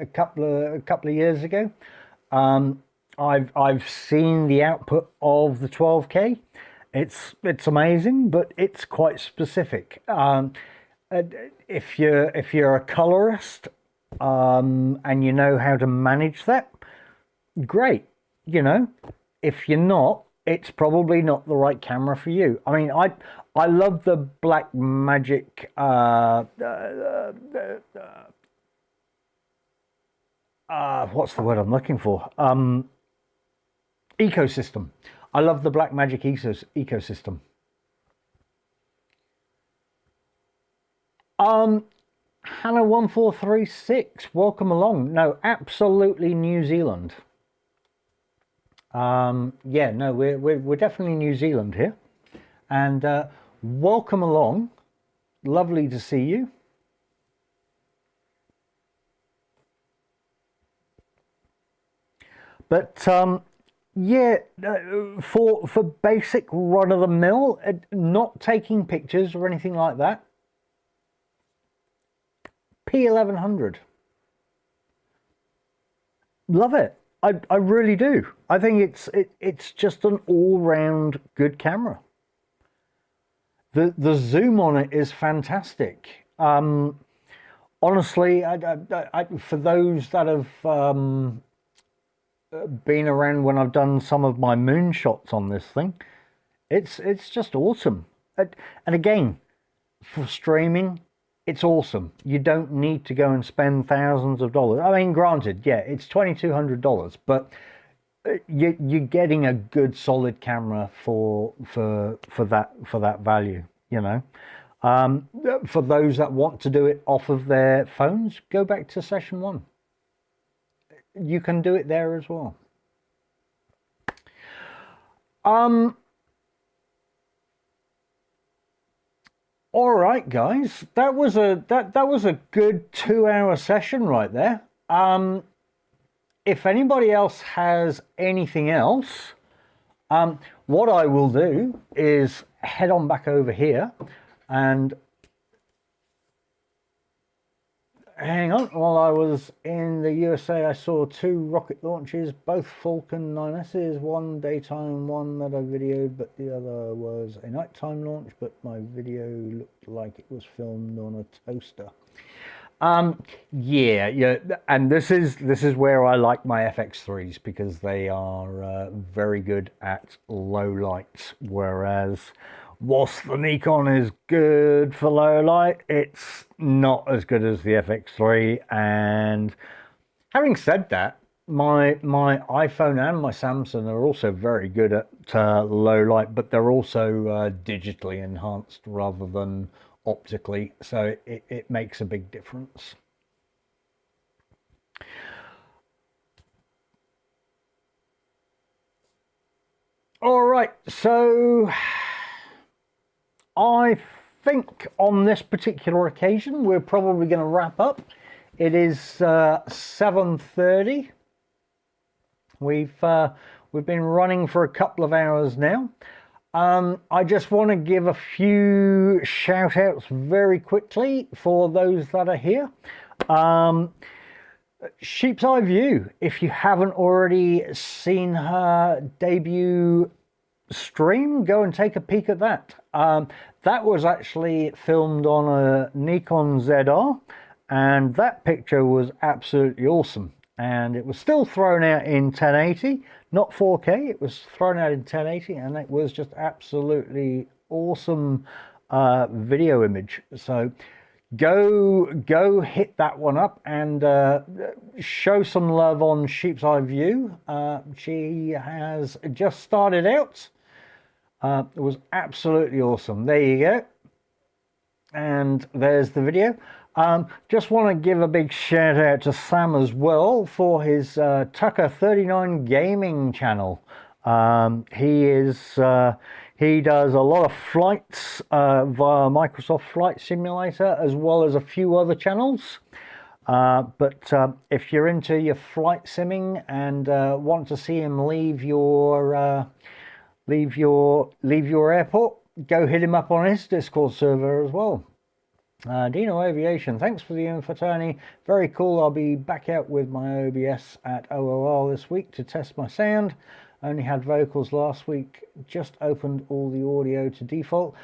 a couple of years ago. I've seen the output of the 12K. It's amazing, but it's quite specific. If you're a colorist, and you know how to manage that, great. You know, if you're not, it's probably not the right camera for you. I mean, I love the Black Magic what's the word I'm looking for? Ecosystem. I love the Black Magic ecosystem. Hannah 1436, welcome along. No, absolutely New Zealand. Yeah, no, we're definitely New Zealand here, and welcome along. Lovely to see you. But yeah, for basic run of the mill, not taking pictures or anything like that, P1100. Love it. I really do. I think it's just an all-round good camera. The zoom on it is fantastic. Honestly, for those that have been around when I've done some of my moon shots on this thing, it's just awesome. And again, for streaming, it's awesome. You don't need to go and spend thousands of dollars. I mean, granted, yeah, it's $2,200, but you're getting a good solid camera for that value. You know, for those that want to do it off of their phones, go back to session 1. You can do it there as well. All right, guys, that was a good 2-hour session right there. If anybody else has anything else, what I will do is head on back over here and hang on, while I was in the USA, I saw 2 rocket launches, both Falcon 9Ss, one daytime, one that I videoed, but the other was a nighttime launch, but my video looked like it was filmed on a toaster. Yeah, and this is where I like my FX3s, because they are very good at low lights, whereas whilst the Nikon is good for low light, it's not as good as the FX3. And having said that, my iPhone and my Samsung are also very good at low light, but they're also digitally enhanced rather than optically, so it makes a big difference. All right, so I think on this particular occasion we're probably going to wrap up. It is 7:30. We've been running for a couple of hours now. I just want to give a few shout outs very quickly for those that are here. Sheep's Eye View, if you haven't already seen her debut stream, go and take a peek at that. That was actually filmed on a Nikon ZR, and that picture was absolutely awesome. And it was still thrown out in 1080, not 4K. It was thrown out in 1080, and it was just absolutely awesome video image. So go hit that one up and show some love on Sheep's Eye View. She has just started out. It was absolutely awesome. There you go. And there's the video. Just want to give a big shout out to Sam as well for his Tucker 39 gaming channel. He does a lot of flights via Microsoft Flight Simulator, as well as a few other channels. But if you're into your flight simming and want to see him leave your airport, go hit him up on his Discord server as well. Dino Aviation, thanks for the info, Tony. Very cool. I'll be back out with my OBS at OOR this week to test my sound. Only had vocals last week. Just opened all the audio to default.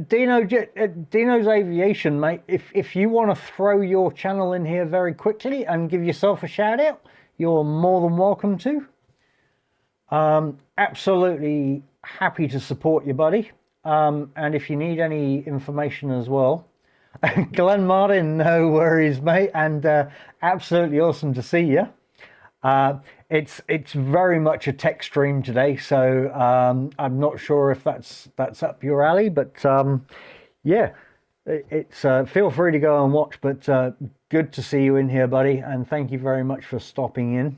Dino's Aviation, mate. If you want to throw your channel in here very quickly and give yourself a shout out, you're more than welcome to. Absolutely happy to support you, buddy. And if you need any information as well, Glenn Martin, no worries, mate, and absolutely awesome to see you. It's very much a tech stream today, so I'm not sure if that's up your alley, but yeah, it's feel free to go and watch. But good to see you in here, buddy, and thank you very much for stopping in.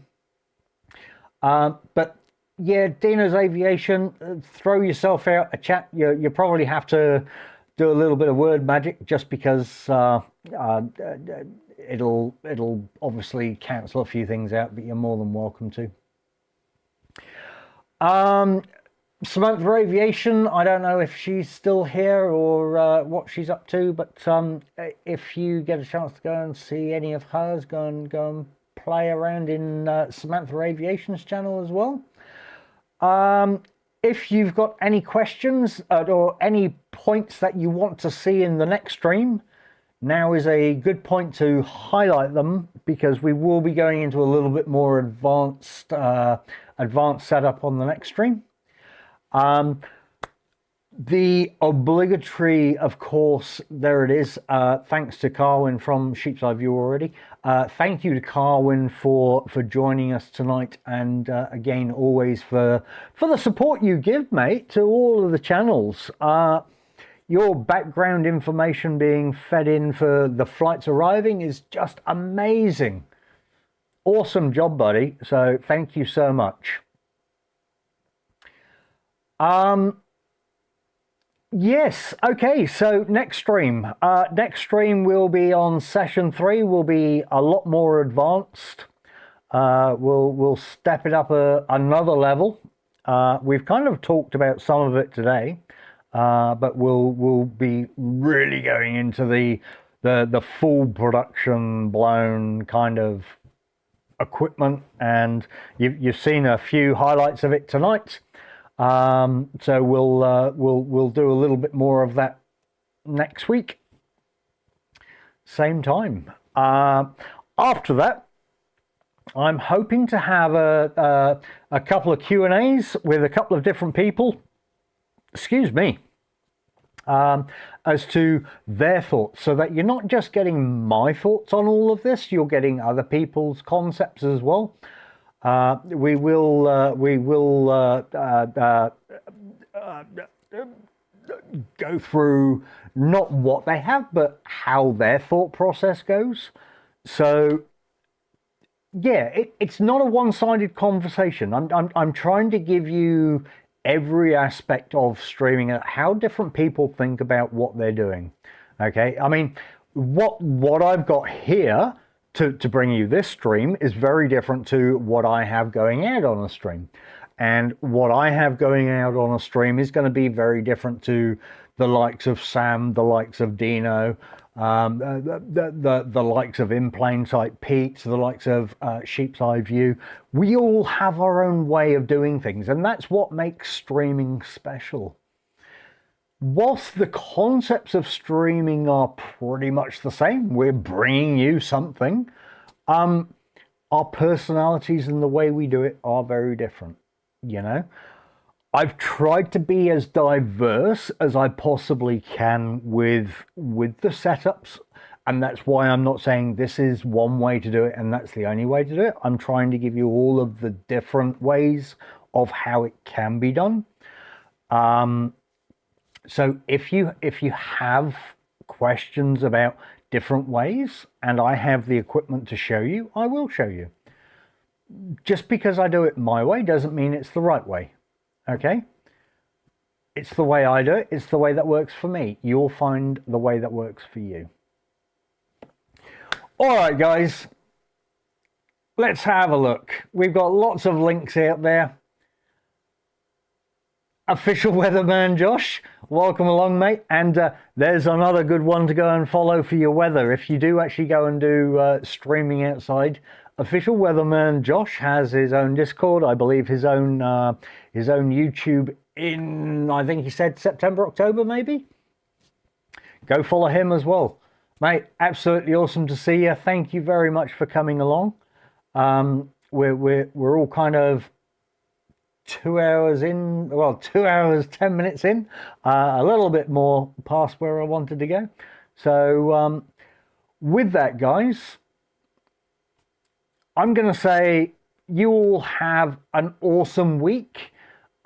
But yeah, Dino's Aviation, throw yourself out a chat. You probably have to do a little bit of word magic, just because it'll obviously cancel a few things out, but you're more than welcome to. Samantha Aviation, I don't know if she's still here or what she's up to, but if you get a chance to go and see any of hers, go and play around in Samantha Aviation's channel as well. If you've got any questions or any points that you want to see in the next stream, now is a good point to highlight them, because we will be going into a little bit more advanced setup on the next stream. The obligatory, of course, there it is. Thanks to Carwin from Sheep's Eye View already. Thank you to Carwin for joining us tonight, and again, always for the support you give, mate, to all of the channels. Your background information being fed in for the flights arriving is just amazing. Awesome job, buddy. So thank you so much. Yes, okay, so next stream will be on session 3. Will be a lot more advanced. We'll step it up another level. We've kind of talked about some of it today, but we'll be really going into the full production blown kind of equipment, and you've seen a few highlights of it tonight. So we'll do a little bit more of that next week, same time. After that, I'm hoping to have a couple of Q&As with a couple of different people, excuse me, as to their thoughts, so that you're not just getting my thoughts on all of this, you're getting other people's concepts as well. We will go through not what they have, but how their thought process goes. So yeah, it's not a one-sided conversation. I'm trying to give you every aspect of streaming, how different people think about what they're doing. Okay, I mean, what I've got here to bring you this stream is very different to what I have going out on a stream, and what I have going out on a stream is going to be very different to the likes of Sam, the likes of Dino, the likes of In Plain Sight Pete, the likes of Sheep's Eye View. We all have our own way of doing things, and that's what makes streaming special. Whilst the concepts of streaming are pretty much the same, we're bringing you something, our personalities and the way we do it are very different, you know. I've tried to be as diverse as I possibly can with the setups, and that's why I'm not saying this is one way to do it and that's the only way to do it. I'm trying to give you all of the different ways of how it can be done. So if you have questions about different ways and I have the equipment to show you, I will show you. Just because I do it my way doesn't mean it's the right way. Okay, it's the way I do it. It's the way that works for me. You'll find the way that works for you. All right, guys, let's have a look. We've got lots of links out there. Official Weatherman Josh, welcome along, mate. And there's another good one to go and follow for your weather. If you do actually go and do streaming outside, Official Weatherman Josh has his own Discord, I believe his own YouTube in, I think he said September, October, maybe. Go follow him as well, mate. Absolutely awesome to see you. Thank you very much for coming along. We're all kind of 2 hours in, well, 2 hours 10 minutes in, a little bit more past where I wanted to go. So with that, guys, I'm going to say you all have an awesome week.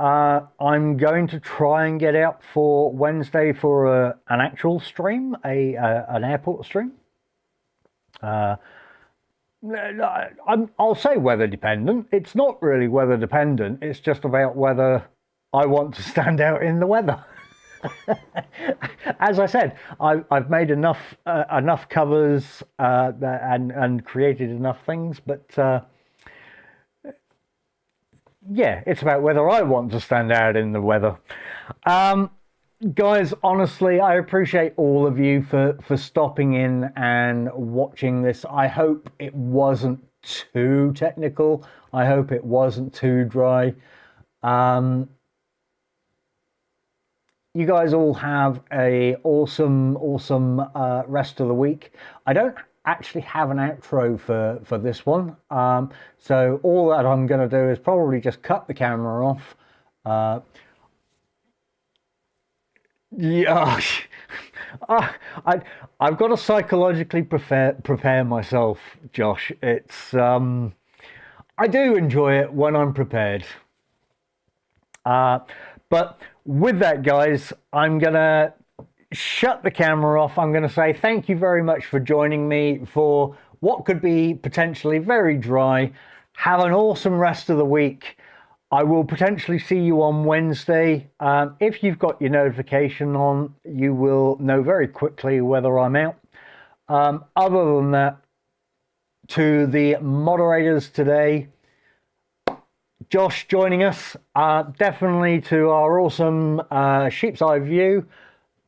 I'm going to try and get out for Wednesday for an actual stream, an airport stream. I'll say weather dependent. It's not really weather dependent. It's just about whether I want to stand out in the weather. As I said, I've made enough covers and created enough things, but yeah, it's about whether I want to stand out in the weather. Guys, honestly, I appreciate all of you for stopping in and watching this. I hope it wasn't too technical. I hope it wasn't too dry. You guys all have a awesome rest of the week. I don't actually have an outro for this one. So all that I'm going to do is probably just cut the camera off. Yeah, I've got to psychologically prepare myself, Josh. It's I do enjoy it when I'm prepared. But with that, guys, I'm gonna shut the camera off. I'm gonna say thank you very much for joining me for what could be potentially very dry. Have an awesome rest of the week. I will potentially see you on Wednesday. If you've got your notification on, you will know very quickly whether I'm out. Other than that, to the moderators today, Josh joining us, definitely to our awesome Sheep's Eye View.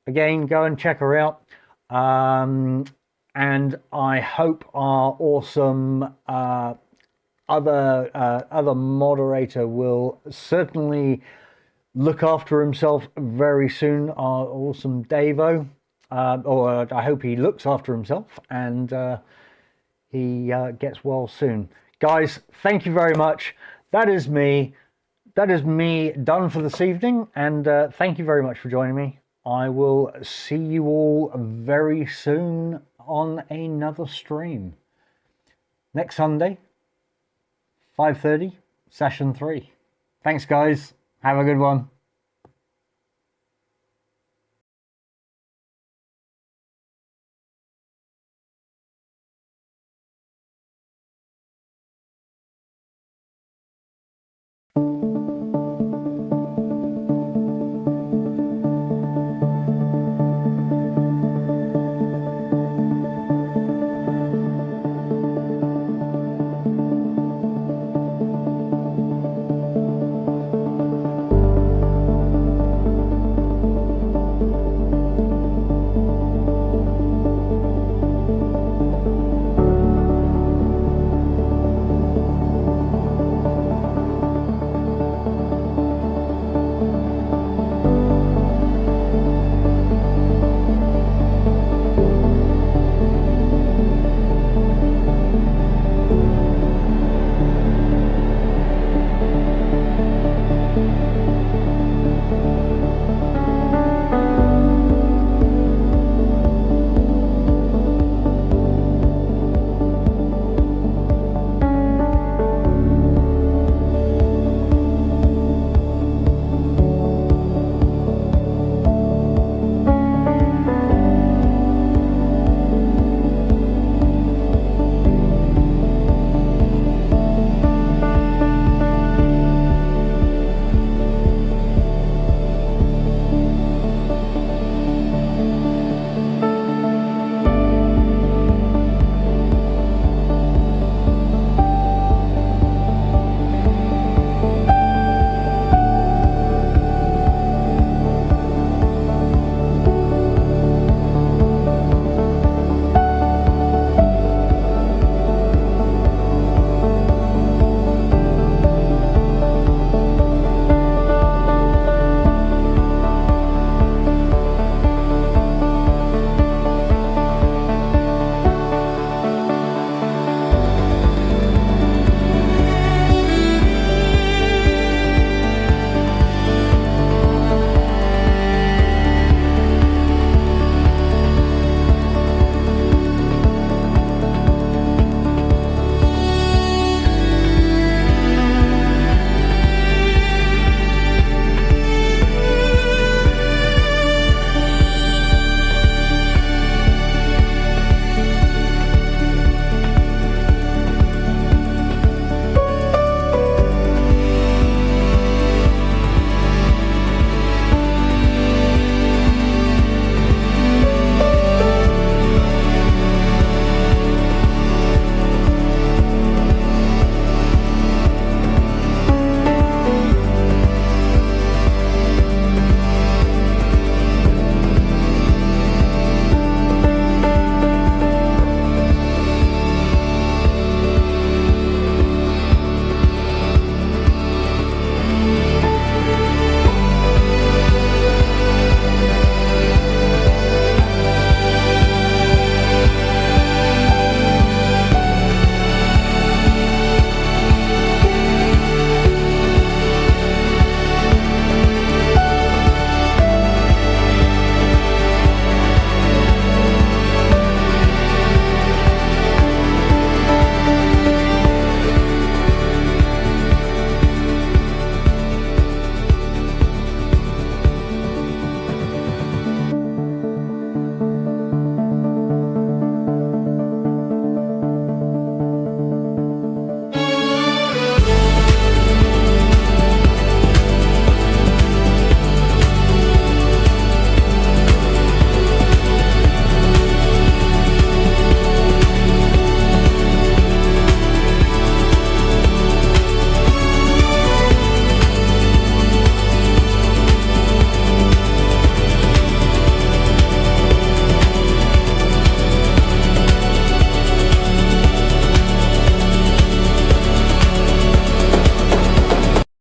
Again, go and check her out. and I hope our awesome other moderator will certainly look after himself very soon. Our awesome Davo, or I hope he looks after himself and he gets well soon. Guys, thank you very much. That is me. That is me done for this evening, and thank you very much for joining me. I will see you all very soon on another stream. Next Sunday, 5:30, session 3. Thanks, guys. Have a good one.